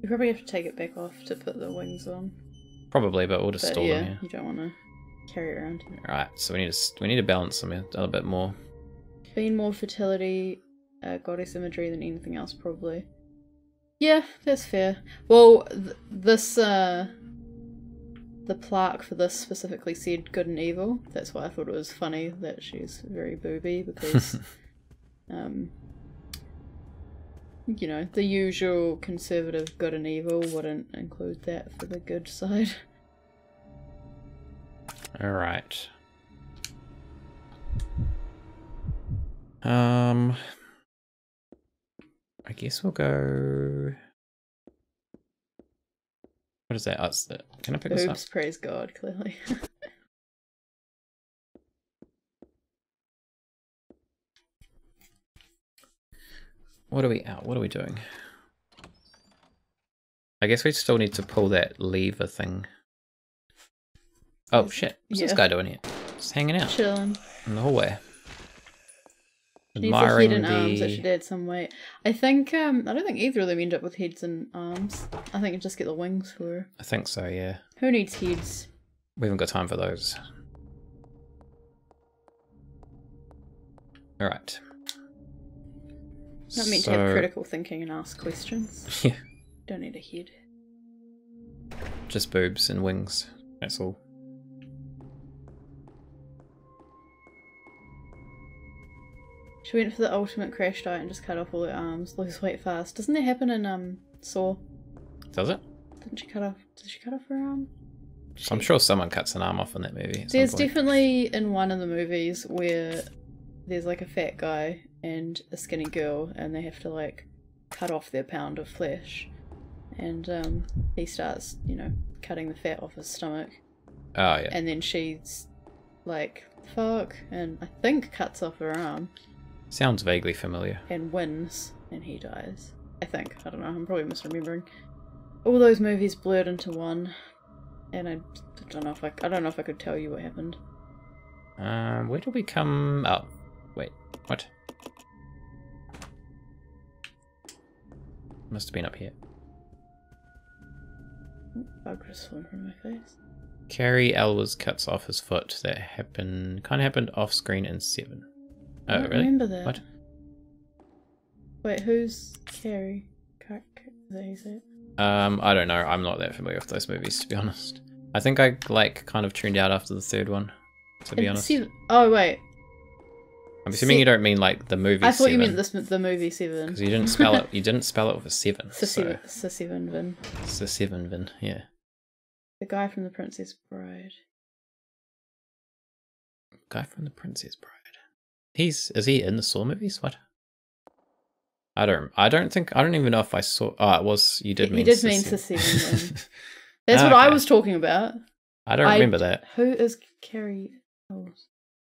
S2: You probably have to take it back off to put the wings on.
S1: Probably, but we'll just store them here.
S2: You don't want to carry it around.
S1: Alright, so we need to balance them a little bit more.
S2: Being more fertility, goddess imagery than anything else, probably. Yeah, that's fair. Well, the plaque for this specifically said good and evil. That's why I thought it was funny that she's very booby, because you know, the usual conservative good and evil wouldn't include that for the good side.
S1: Alright. I guess we'll go... What is that? Oh, it's the... Can I pick this up?
S2: Oops, praise God, clearly.
S1: What are we doing? I guess we still need to pull that lever thing. Oh shit, what's this guy doing here? Just hanging out.
S2: Chilling.
S1: In the hallway.
S2: Admiring the arms that should add some weight. I think I don't think either of them end up with heads and arms. I think you just get the wings for her.
S1: I think so, yeah.
S2: Who needs heads?
S1: We haven't got time for those. Alright.
S2: Not meant to have critical thinking and ask questions.
S1: Yeah.
S2: Don't need a head.
S1: Just boobs and wings. That's all.
S2: She went for the ultimate crash diet and just cut off all her arms, lose weight fast. Doesn't that happen in Saw?
S1: Does it?
S2: Did she cut off her arm?
S1: I'm sure someone cuts an arm off in that movie.
S2: There's definitely in one of the movies where there's like a fat guy and a skinny girl, and they have to like cut off their pound of flesh, and he starts, you know, cutting the fat off his stomach.
S1: Oh yeah.
S2: And then she's like, fuck, and I think cuts off her arm.
S1: Sounds vaguely familiar.
S2: And wins, and he dies. I think. I don't know. I'm probably misremembering. All those movies blurred into one, and I don't know if I could tell you what happened.
S1: Where did we come? Oh, wait. What? Must have been up here.
S2: Bug just flew from my face.
S1: Carrie Elwes cuts off his foot. That kind of happened off screen in 7. Oh,
S2: I don't
S1: really?
S2: remember that.
S1: What?
S2: Wait, who's Carrie? Is that who you said?
S1: I don't know. I'm not that familiar with those movies, to be honest. I think I kind of tuned out after the 3rd one, to be honest.
S2: Oh wait.
S1: I'm assuming you don't mean like the movie.
S2: I thought
S1: 7,
S2: you meant the movie 7.
S1: because you didn't spell it. You didn't spell it with a 7.
S2: Seven.
S1: It's a 7, yeah.
S2: The guy from The Princess Bride.
S1: Guy from The Princess Bride. Is he in the Saw movies? What? I don't even know if I saw. Oh, it was. You did mean.
S2: He did mean Seven. That's what I was talking about.
S1: I don't remember that.
S2: Who is Carrie Elwes?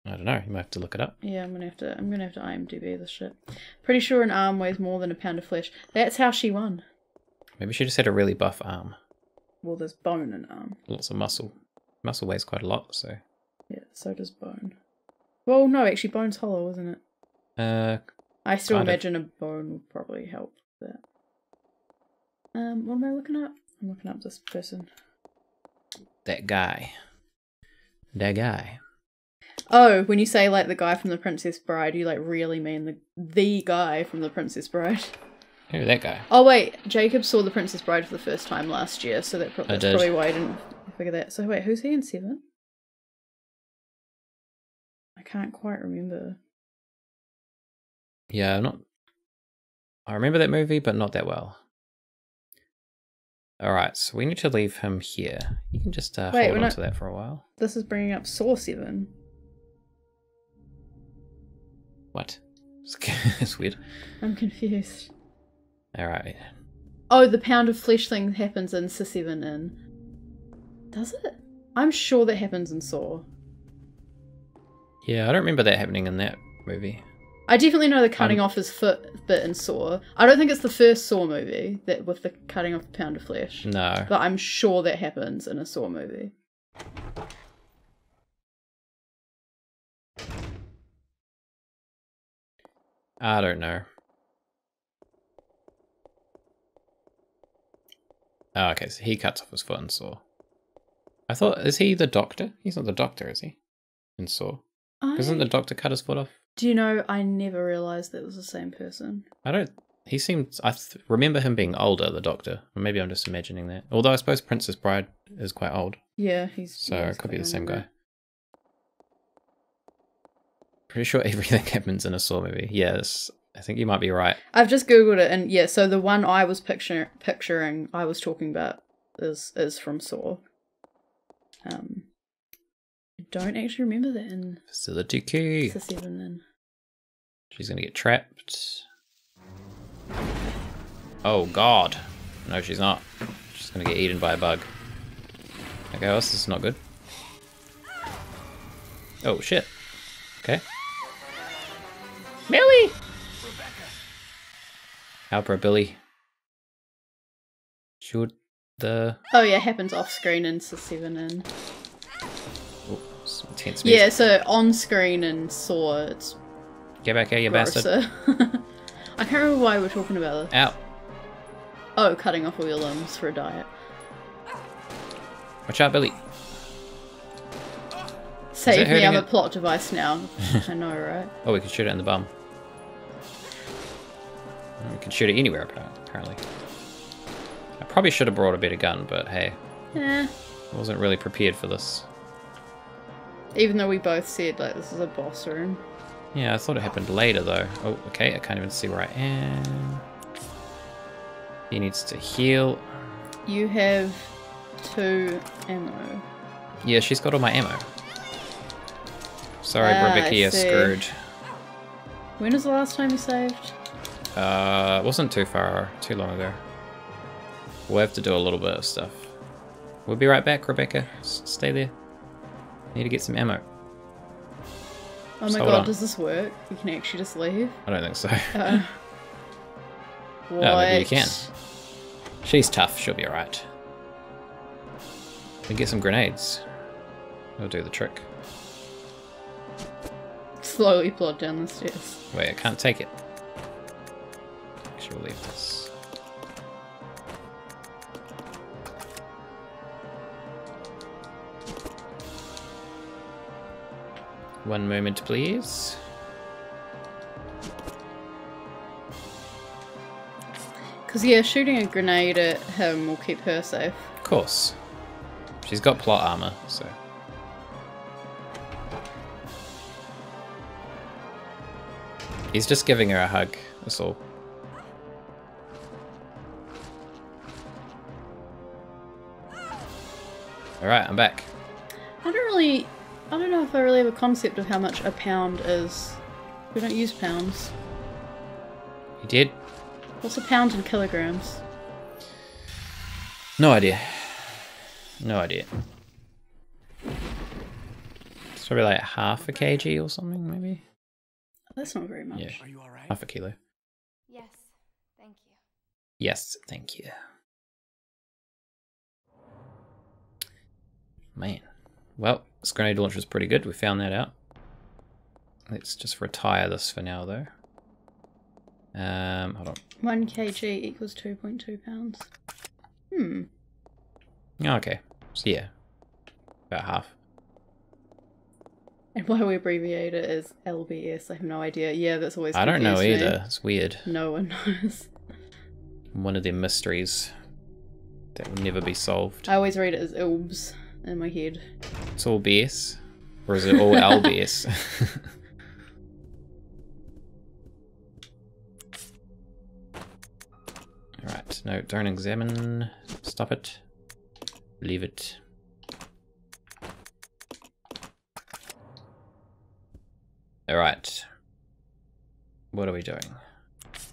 S1: I don't know. You might have to look it up.
S2: Yeah, I'm gonna have to IMDb this shit. Pretty sure an arm weighs more than a pound of flesh. That's how she won.
S1: Maybe she just had a really buff arm.
S2: Well, there's bone in arm.
S1: Lots of muscle. Muscle weighs quite a lot, so.
S2: Yeah, so does bone. Well, no, actually, bone's hollow, isn't it? I still imagine a bone would probably help with that. What am I looking up? I'm looking up this person.
S1: That guy. That guy.
S2: Oh, when you say like the guy from The Princess Bride, you like really mean the guy from The Princess Bride.
S1: Who, that guy?
S2: Oh wait, Jacob saw The Princess Bride for the first time last year, so that's probably why I didn't figure that. So wait, who's he in 7? I can't quite remember.
S1: Yeah, I remember that movie, but not that well. Alright, so we need to leave him here. You can just hold on to that for a while.
S2: This is bringing up Saw 7.
S1: What? It's weird.
S2: I'm confused.
S1: Alright.
S2: Oh, the pound of flesh thing happens in Saw 7 in. Does it? I'm sure that happens in Saw.
S1: Yeah, I don't remember that happening in that movie.
S2: I definitely know the cutting off his foot bit in Saw. I don't think it's the first Saw movie that with the cutting off the pound of flesh.
S1: No.
S2: But I'm sure that happens in a Saw movie.
S1: I don't know. Oh, okay, so he cuts off his foot in Saw. I thought, is he the doctor? He's not the doctor, is he? In Saw. Doesn't the doctor cut his foot off?
S2: Do you know, I never realised that was the same person.
S1: He seemed, remember him being older, the doctor. Or maybe I'm just imagining that. Although I suppose Princess Bride is quite old.
S2: Yeah,
S1: So it could be the same guy. Pretty sure everything happens in a Saw movie. Yes, I think you might be right.
S2: I've just googled it, and yeah, so the one I was picturing, I was talking about, is from Saw. I don't actually remember that in
S1: Facility key.
S2: Saw 7 then.
S1: She's gonna get trapped. Oh god. No, she's not. She's gonna get eaten by a bug. Okay, well, this is not good. Oh shit. Okay. Millie! Help her, Billy. Shoot the...
S2: Oh yeah, it happens off screen in Saw 7 and...
S1: Oh, some intense music.
S2: Yeah, so on screen in Saw, it's...
S1: Get back here, you
S2: grosser.
S1: bastard.
S2: I can't remember why we're talking about this.
S1: Ow.
S2: Oh, cutting off all your limbs for a diet.
S1: Watch out, Billy.
S2: Save me, I'm a plot device now. I know, right?
S1: Oh, we can shoot it in the bum. We can shoot it anywhere, apparently. I probably should have brought a better gun, but hey.
S2: Yeah.
S1: I wasn't really prepared for this.
S2: Even though we both said, like, this is a boss room.
S1: Yeah, I thought it happened later, though. Oh, okay, I can't even see where I am. He needs to heal.
S2: You have 2 ammo.
S1: Yeah, she's got all my ammo. Sorry, Rebecca, you're screwed.
S2: When was the last time you saved?
S1: It wasn't too long ago. We'll have to do a little bit of stuff. We'll be right back, Rebecca. Stay there. Need to get some ammo.
S2: Oh my god, does this work? You can actually just leave?
S1: I don't think so.
S2: What?
S1: Oh, maybe you can. She's tough, she'll be alright. We get some grenades. We'll do the trick.
S2: Slowly plod down the stairs.
S1: Wait, I can't take it. Actually, we'll leave this. One moment, please.
S2: Because, yeah, shooting a grenade at him will keep her safe.
S1: Of course. She's got plot armor, so... He's just giving her a hug, that's all. Alright, I'm back.
S2: I don't know if I really have a concept of how much a pound is. We don't use pounds.
S1: You did?
S2: What's a pound in kilograms?
S1: No idea. No idea. It's probably like half a kg or something, maybe?
S2: That's not very much.
S1: Yeah.
S6: Are you alright?
S1: Half a kilo.
S7: Yes, thank you.
S1: Yes, thank you. Man, Well, this grenade launcher is pretty good. We found that out. Let's just retire this for now, though. Hold on.
S2: 1 kg equals 2.2 pounds.
S1: Okay. So yeah, about half.
S2: And why we abbreviate it as LBS, I have no idea. Yeah, that's always
S1: I don't know
S2: confused me.
S1: either. It's weird.
S2: No one knows.
S1: One of them mysteries that will never be solved.
S2: I always read it as ILBS in my head.
S1: It's all BS? Or is it all LBS? Alright, no, don't examine. Stop it. Leave it. Alright. What are we doing?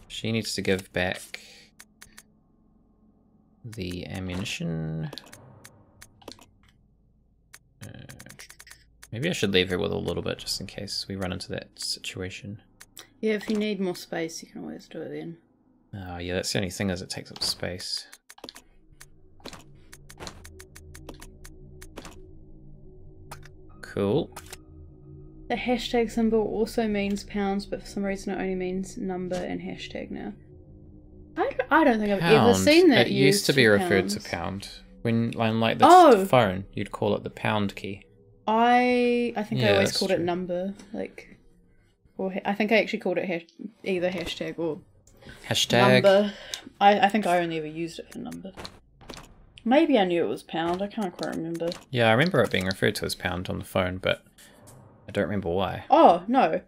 S1: She needs to give back the ammunition. Maybe I should leave her with a little bit just in case we run into that situation.
S2: Yeah, if you need more space, you can always do it then.
S1: Oh yeah, that's the only thing is it takes up space. Cool.
S2: The hashtag symbol also means pounds, but for some reason it only means number and hashtag now. I don't think I've ever seen that.
S1: It used to be referred to pound. When on like the phone, you'd call it the pound key.
S2: I think I always called it number, like, or I think I actually called it either hashtag or number. I think I only ever used it for number. Maybe I knew it was pound. I can't quite remember.
S1: Yeah, I remember it being referred to as pound on the phone, but I don't remember why.
S2: Oh no,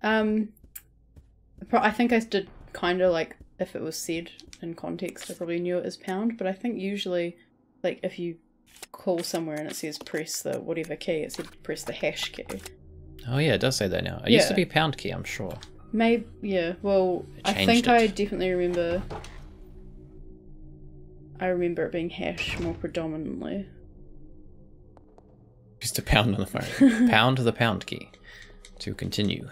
S2: I think I did kind of like if it was said in context, I probably knew it as pound. But I think usually, like if you call somewhere and it says press the whatever key, it said press the hash key. Oh
S1: yeah, it does say that now. It used to be pound key, I'm sure.
S2: Maybe, yeah. Well, I think I definitely remember. I remember it being hash more predominantly.
S1: Just a pound on the phone. Pound the pound key to continue.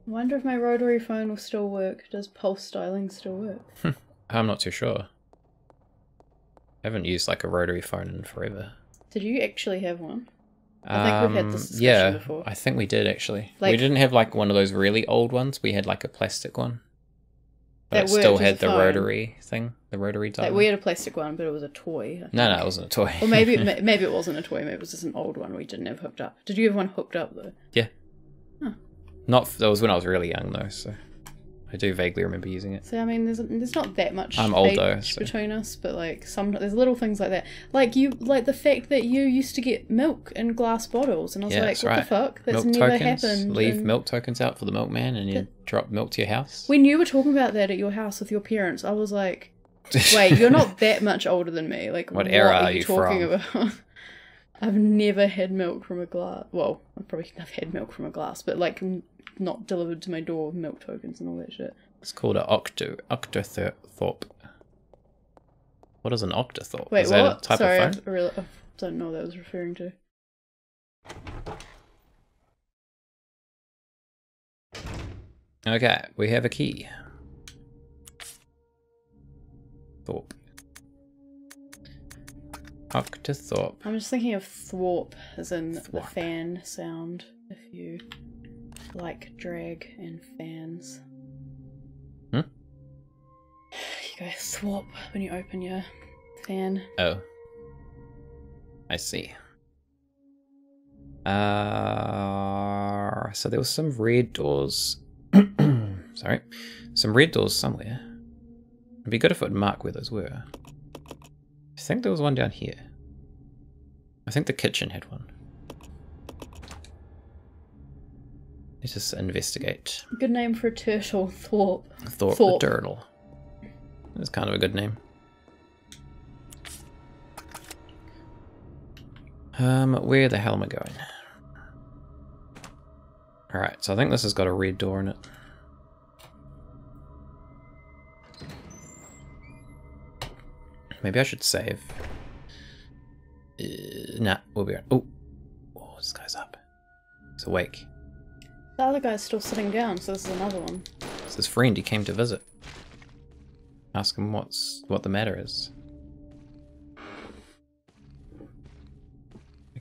S2: I wonder if my rotary phone will still work. Does pulse styling still work?
S1: I'm not too sure. I haven't used like a rotary phone in forever.
S2: Did you actually have one? I think we've had this discussion before.
S1: I think we did actually. Like, we didn't have like one of those really old ones. We had like a plastic one. But it still had the rotary thing, the rotary dial.
S2: Like we had a plastic one, but it was a toy.
S1: No, it wasn't a toy.
S2: Or maybe it wasn't a toy. Maybe it was just an old one we didn't have hooked up. Did you have one hooked up though?
S1: Yeah.
S2: Huh.
S1: That was when I was really young though, so I do vaguely remember using it.
S2: So I mean, there's not that much
S1: I'm old though,
S2: between us, but like there's little things like that. Like the fact that you used to get milk in glass bottles, and I was like, what the fuck? That's
S1: milk
S2: never
S1: tokens,
S2: happened.
S1: Leave milk tokens out for the milkman, and you drop milk to your house.
S2: When you were talking about that at your house with your parents, I was like, wait, you're not that much older than me. Like, what era are you talking about? I've never had milk from a glass. Well, I've had milk from a glass, but like not delivered to my door with milk tokens and all that shit.
S1: It's called an octothorpe. What is an octothorpe?
S2: Wait,
S1: is
S2: what?
S1: that a type
S2: Sorry,
S1: of phone?
S2: I don't know what that was referring to.
S1: Okay, we have a key. Thorpe. Octothorpe.
S2: I'm just thinking of thwarp as in the fan sound, if you like drag and fans. You go thwarp when you open your fan.
S1: Oh. I see. So there was some red doors. Sorry. Some red doors somewhere. It'd be good if it would mark where those were. I think there was one down here. I think the kitchen had one. Let's just investigate.
S2: Good name for a turtle, Thorpe.
S1: Thorpe the turtle. That's kind of a good name. Where the hell am I going? Alright, so I think this has got a red door in it. Maybe I should save. Nah, we'll be right. Oh, this guy's up. He's awake.
S2: The other guy's still sitting down, so this is another one.
S1: It's his friend, he came to visit. Ask him what the matter is.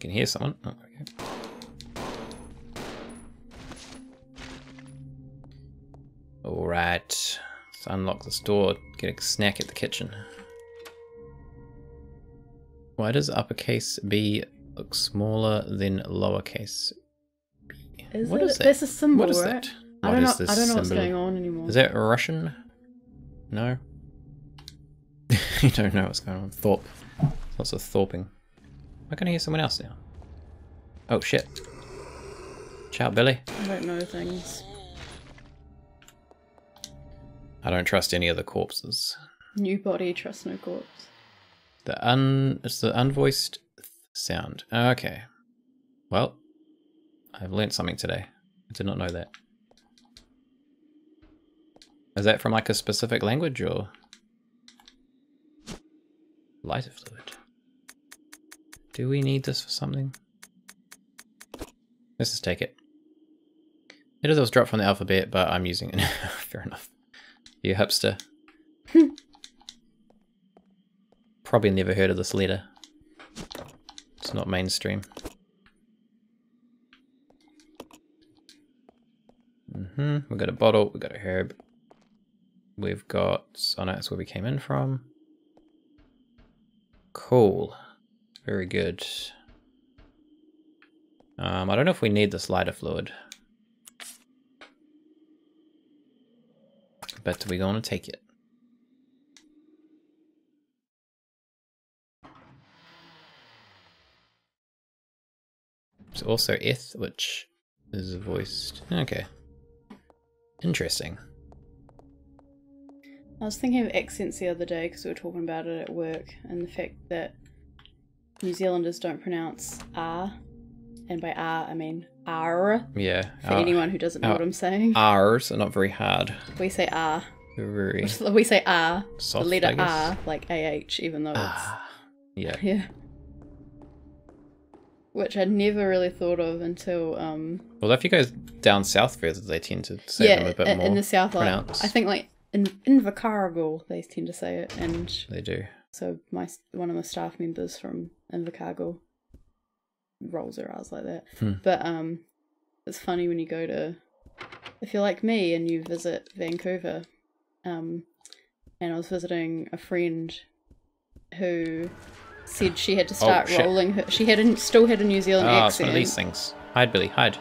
S1: can hear someone. Oh, okay. Alright. Let's unlock this door. Get a snack at the kitchen. Why does uppercase B look smaller than lowercase b? What is that?
S2: That's a symbol,
S1: what is
S2: right?
S1: that?
S2: I don't know what's going on anymore.
S1: Is that Russian? No? You don't know what's going on. Thorpe. Lots of thorping. Why can't I hear someone else now? Oh shit. Ciao, Billy.
S2: I don't know things.
S1: I don't trust any of the corpses.
S2: New body, trust no corpse.
S1: It's the unvoiced sound. Okay. Well, I've learnt something today. I did not know that. Is that from like a specific language or lighter fluid? Do we need this for something? Let's just take it. It is dropped from the alphabet, but I'm using it. Fair enough. You hipster. Probably never heard of this letter. It's not mainstream. We've got a bottle, we've got a herb. We've got... oh no, that's where we came in from. Cool. Very good. I don't know if we need this lighter fluid. But we're gonna take it. There's also eth, which is voiced. Okay. Interesting.
S2: I was thinking of accents the other day because we were talking about it at work, and the fact that New Zealanders don't pronounce R, and by R I mean R.
S1: Yeah.
S2: For anyone who doesn't know what I'm saying.
S1: R's are not very hard.
S2: We say R.
S1: Very
S2: we say R.
S1: Soft,
S2: the letter R, like AH, even though it's...
S1: Yeah.
S2: Yeah. Which I'd never really thought of until...
S1: Well, if you go down south further, they tend to say them a bit more
S2: in the south, like,
S1: pronounced.
S2: I think like in Invercargill they tend to say it, and
S1: they do.
S2: So one of my staff members from Invercargill rolls her R's like that. But it's funny when you go to, if you're like me and you visit Vancouver, and I was visiting a friend who said she had to start rolling her. She still had a New Zealand accent.
S1: It's one of these things. Hide, Billy, hide.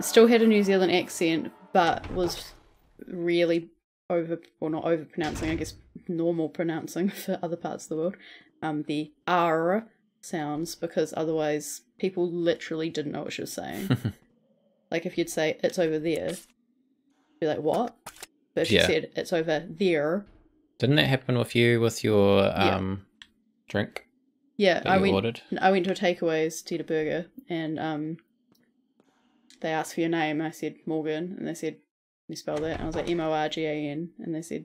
S2: Still had a New Zealand accent, but was really not over pronouncing, I guess normal pronouncing for other parts of the world, the R sounds, because otherwise people literally didn't know what she was saying. Like if you'd say it's over there, be like, what? But she said it's over there. Didn't
S1: it happen with you with your drink?
S2: Yeah, I went
S1: ordered?
S2: I went to a takeaways to eat a burger, and they asked for your name. I said Morgan, and they said, you spell that? And I was like, M-O-R-G-A-N. And they said,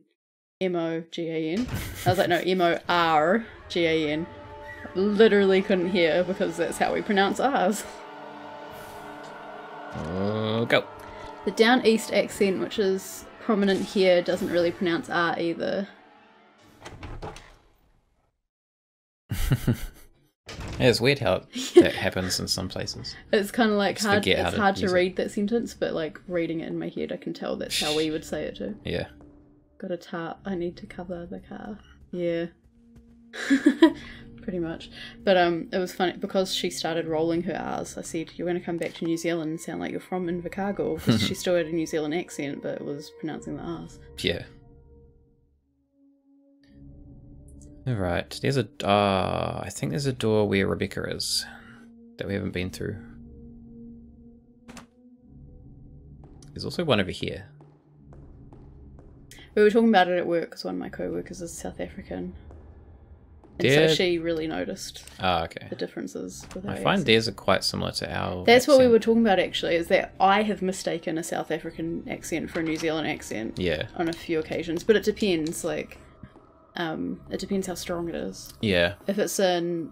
S2: M-O-G-A-N. I was like, no, M-O-R-G-A-N. Literally couldn't hear because that's how we pronounce ours.
S1: Go.
S2: The down east accent, which is prominent here, doesn't really pronounce R either.
S1: Yeah, it's weird how that happens in some places.
S2: It's kind of like hard to read that sentence, but like reading it in my head, I can tell that's how we would say it too.
S1: Yeah.
S2: Got a tarp. I need to cover the car. Yeah. Pretty much. But it was funny because she started rolling her R's. I said, you're going to come back to New Zealand and sound like you're from Invercargill, because she still had a New Zealand accent, but was pronouncing the R's.
S1: Yeah. Alright, there's a... I think there's a door where Rebecca is that we haven't been through. There's also one over here.
S2: We were talking about it at work because one of my co-workers is South African. And so she really noticed the differences with her
S1: I find theirs are quite similar to our
S2: That's
S1: accent.
S2: what we were talking about actually, is that I have mistaken a South African accent for a New Zealand accent on a few occasions, but it depends, like... it depends how strong it is. Yeah. If it's a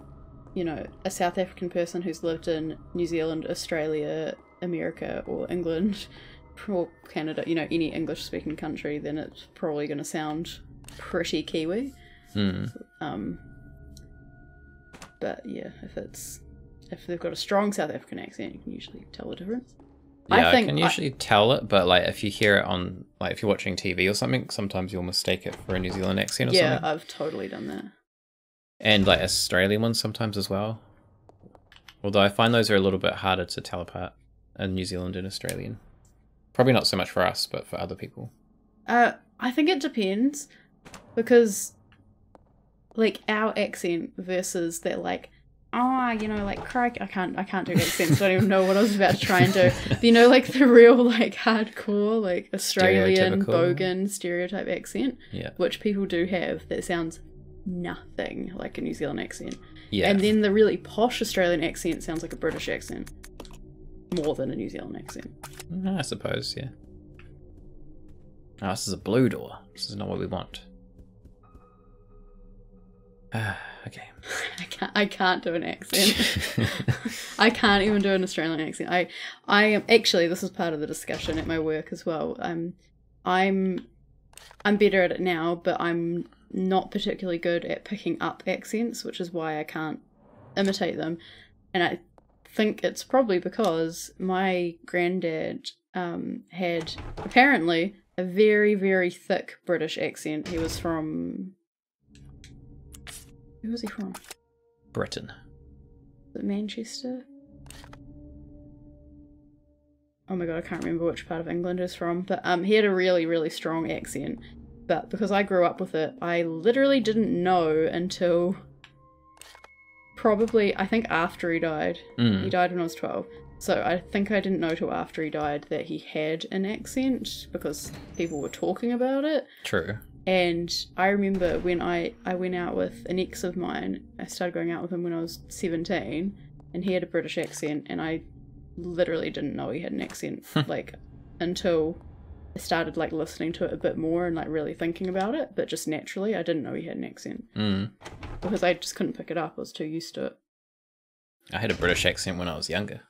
S2: South African person who's lived in New Zealand, Australia, America, or England, or Canada, any English-speaking country, then it's probably going to sound pretty Kiwi. But yeah, if it's if they've got a strong South African accent, you can usually tell the difference.
S1: Yeah, I can usually tell it, but like if you hear it on, like if you're watching TV or something, sometimes you'll mistake it for a New Zealand accent or something.
S2: Yeah, I've totally done that.
S1: And like Australian ones sometimes as well. Although I find those are a little bit harder to tell apart in New Zealand and Australian. Probably not so much for us, but for other people.
S2: I think it depends, because like our accent versus that, like, you know, like, crikey, I can't do accents. I don't even know what I was about to try and do. But, you know, like the real, like, hardcore, like, Australian, bogan, stereotype accent, which people do have, that sounds nothing like a New Zealand accent. Yeah. And then the really posh Australian accent sounds like a British accent. More than a New Zealand accent.
S1: I suppose, yeah. Oh, this is a blue door. This is not what we want. Okay.
S2: I can't do an accent. I can't even do an Australian accent. I am actually, this is part of the discussion at my work as well. I'm better at it now, but I'm not particularly good at picking up accents, which is why I can't imitate them. And I think it's probably because my granddad had apparently a very, very thick British accent. He was from... Who was he from?
S1: Britain.
S2: Was it Manchester? Oh my god, I can't remember which part of England he's from. But he had a really, really strong accent. But because I grew up with it, I literally didn't know until probably, I think after he died. He died when I was 12. So I think I didn't know till after he died that he had an accent, because people were talking about it.
S1: True.
S2: And I remember when I went out with an ex of mine, I started going out with him when I was 17, and he had a British accent, and I literally didn't know he had an accent, like, until I started, like, listening to it a bit more and, like, really thinking about it, but just naturally, I didn't know he had an accent. Because I just couldn't pick it up, I was too used to it.
S1: I had a British accent when I was younger.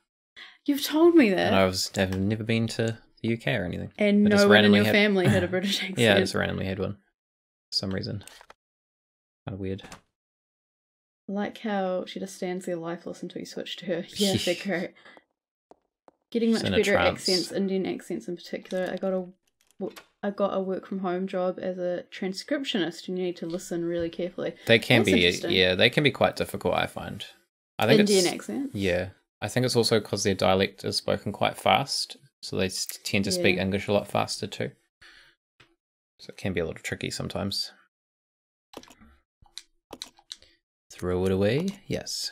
S2: You've told me that.
S1: And I've never been to the UK or anything.
S2: And no one in your family had a British accent.
S1: Yeah, I just randomly had one. For some reason. Kind of weird.
S2: I like how she just stands there lifeless until you switch to her. Yeah, they're great. Getting much better at accents, Indian accents in particular. I got a work from home job as a transcriptionist. You need to listen really carefully.
S1: They can they can be quite difficult, I find. I think
S2: Indian accents?
S1: Yeah. I think it's also because their dialect is spoken quite fast, so they tend to speak English a lot faster too. So it can be a little tricky sometimes. Throw it away? Yes.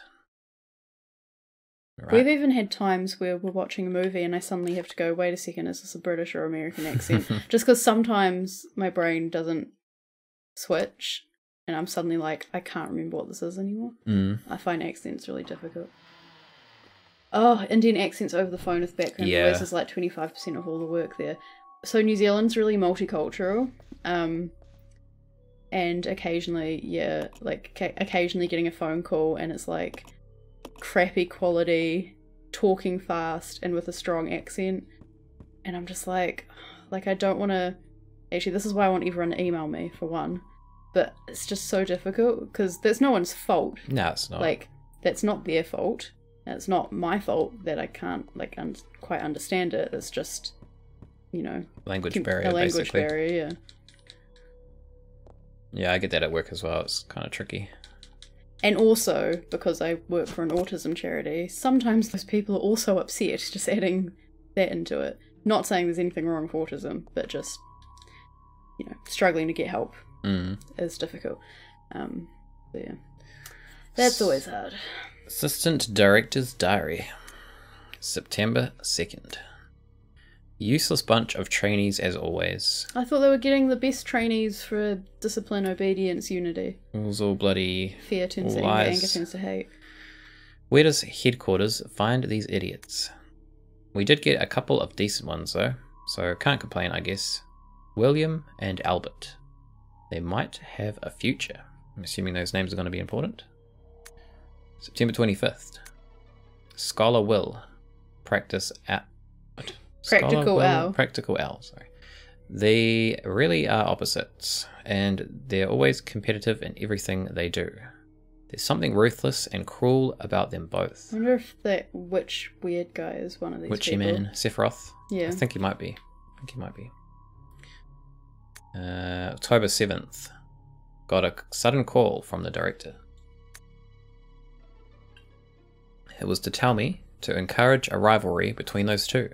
S2: Right. We've even had times where we're watching a movie and I suddenly have to go, wait a second, is this a British or American accent? Just because sometimes my brain doesn't switch and I'm suddenly like, I can't remember what this is anymore. I find accents really difficult. Oh, Indian accents over the phone with background voice is like 25% of all the work there. So New Zealand's really multicultural. And occasionally, occasionally getting a phone call and it's like crappy quality, talking fast and with a strong accent. And I'm just like I don't want to... Actually, this is why I want everyone to email me, for one. But it's just so difficult because there's no one's fault.
S1: No, it's not.
S2: Like, that's not their fault. It's not my fault that I can't quite understand it. It's just, you know,
S1: language barrier.
S2: A language barrier, yeah.
S1: Yeah, I get that at work as well. It's kind of tricky.
S2: And also, because I work for an autism charity, sometimes those people are also upset, just adding that into it. Not saying there's anything wrong with autism, but just, you know, struggling to get help is difficult. But yeah, that's always hard.
S1: Assistant Director's Diary, September 2nd. Useless bunch of trainees as always.
S2: I thought they were getting the best trainees for discipline, obedience, unity.
S1: It was all bloody
S2: fear turns to anger, anger turns to hate.
S1: Where does headquarters find these idiots? We did get a couple of decent ones though, so can't complain I guess. William and Albert. They might have a future. I'm assuming those names are going to be important. September 25th. Scholar Will. Practice at... What?
S2: Practical L.
S1: Practical L, sorry. They really are opposites, and they're always competitive in everything they do. There's something ruthless and cruel about them both.
S2: I wonder if that witch weird guy is one of these
S1: Witchy
S2: people.
S1: man, Sephiroth.
S2: Yeah.
S1: I think he might be. October 7th. Got a sudden call from the director. It was to tell me to encourage a rivalry between those two.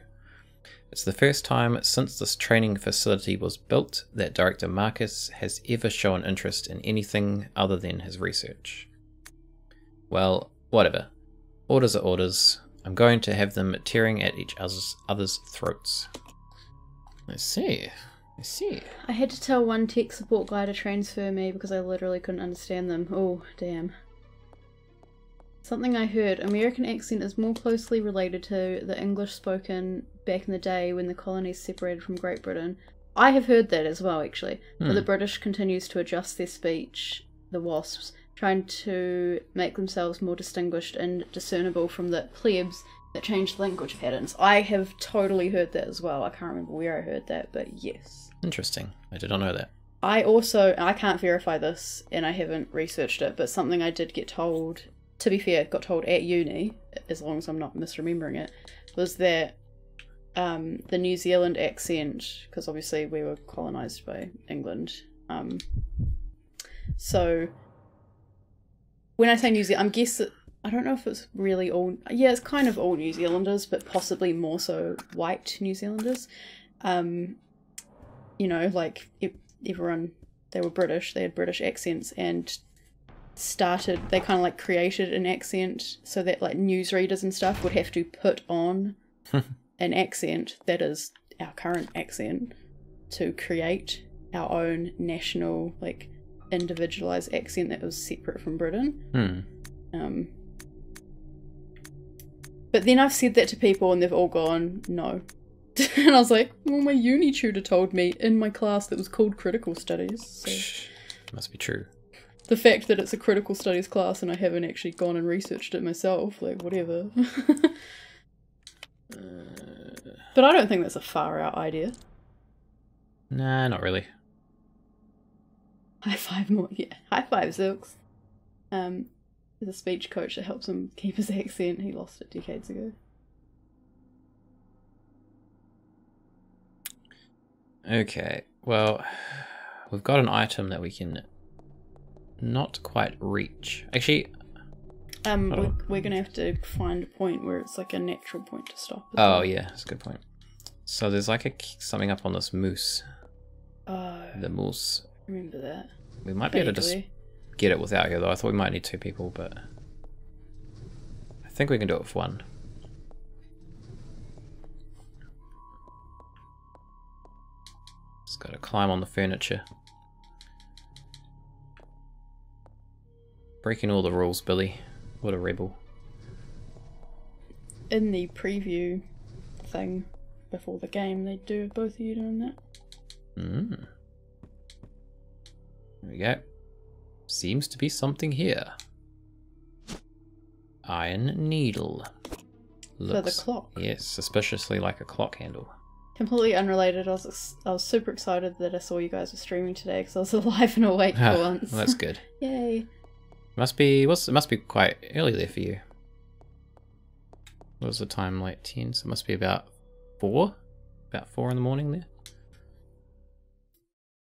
S1: It's the first time since this training facility was built that Director Marcus has ever shown interest in anything other than his research. Well, whatever. Orders are orders. I'm going to have them tearing at each other's throats. I see.
S2: I had to tell one tech support guy to transfer me because I literally couldn't understand them. Oh, damn. Something I heard, American accent is more closely related to the English spoken back in the day when the colonies separated from Great Britain. I have heard that as well, actually. But the British continues to adjust their speech, the WASPs, trying to make themselves more distinguished and discernible from the plebs that changed language patterns. I have totally heard that as well. I can't remember where I heard that, but yes.
S1: Interesting. I did not know that.
S2: I can't verify this, and I haven't researched it, but something I did get told, to be fair, got told at uni, as long as I'm not misremembering it, was that the New Zealand accent, because obviously we were colonised by England, so when I say New Zealand, I'm guessing, I don't know if it's really all, yeah, it's kind of all New Zealanders, but possibly more so white New Zealanders. You know, like everyone, they were British, they had British accents, and they kind of like created an accent so that like newsreaders and stuff would have to put on an accent that is our current accent to create our own national, like, individualized accent that was separate from Britain. But then I've said that to people and they've all gone, no. And I was like, well, my uni tutor told me in my class that was called critical studies. So
S1: Must be true.
S2: the fact that it's a critical studies class and I haven't actually gone and researched it myself, like, whatever. But I don't think that's a far out idea.
S1: Nah, not really.
S2: High five more, yeah. High five, Zilks. There's a speech coach that helps him keep his accent. He lost it decades ago.
S1: Okay, well, we've got an item that we can not quite reach. Actually,
S2: we're gonna have to find a point where it's like a natural point to stop.
S1: Oh yeah, that's a good point. So there's like something up on this moose. The moose.
S2: Remember that.
S1: We might be able to just get it without you though. I thought we might need two people, but I think we can do it with one. Just gotta climb on the furniture. Breaking all the rules, Billy. What a rebel.
S2: In the preview thing before the game, they do both of you doing that.
S1: There we go. Seems to be something here. Iron needle.
S2: For the clock.
S1: Yes, suspiciously like a clock handle.
S2: Completely unrelated. I was super excited that I saw you guys were streaming today because I was alive and awake for once.
S1: Well, that's good.
S2: Yay!
S1: It must be quite early there for you. What was the time? Like 10, so it must be about 4? About 4 in the morning there.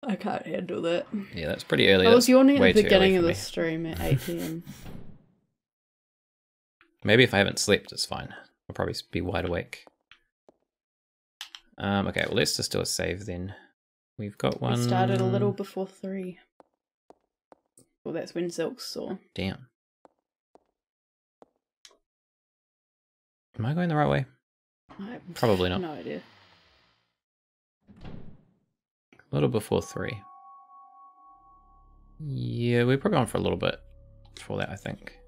S2: I can't handle that.
S1: Yeah, that's pretty early.
S2: I was yawning at the beginning of
S1: the
S2: the stream at 8 PM.
S1: Maybe if I haven't slept, it's fine. I'll probably be wide awake. Okay, well let's just do a save then. We've got one.
S2: We started a little before 3. Well, that's when Zilk saw.
S1: Damn. Am I going the right way? Probably not.
S2: No idea.
S1: A little before 3. Yeah, we're probably on for a little bit before that, I think.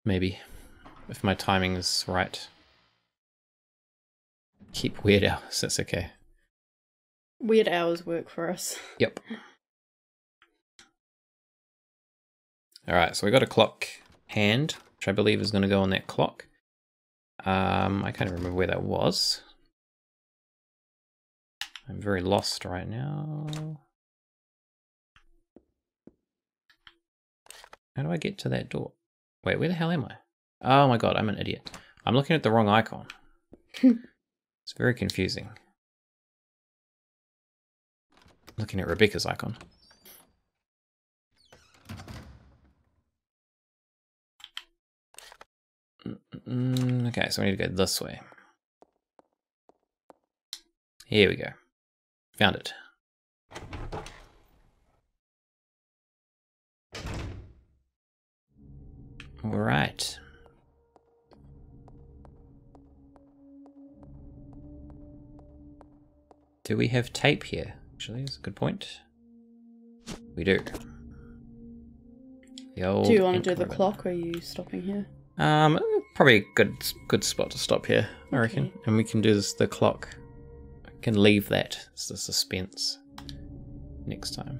S1: Maybe. If my timing is right. Keep weird hours, that's okay.
S2: Weird hours work for us.
S1: Yep. Alright, so we got a clock hand, which I believe is going to go on that clock. I can't remember where that was. I'm very lost right now. How do I get to that door? Wait, where the hell am I? Oh my god, I'm an idiot. I'm looking at the wrong icon. It's very confusing. Looking at Rebecca's icon. Okay, so we need to go this way. Here we go. Found it. Alright. Do we have tape here? Actually, that's a good point. We do. The old
S2: do you want to do the clock, or are you stopping here?
S1: Probably a good spot to stop here, I reckon. And we can do the clock. I can leave that as the suspense next time.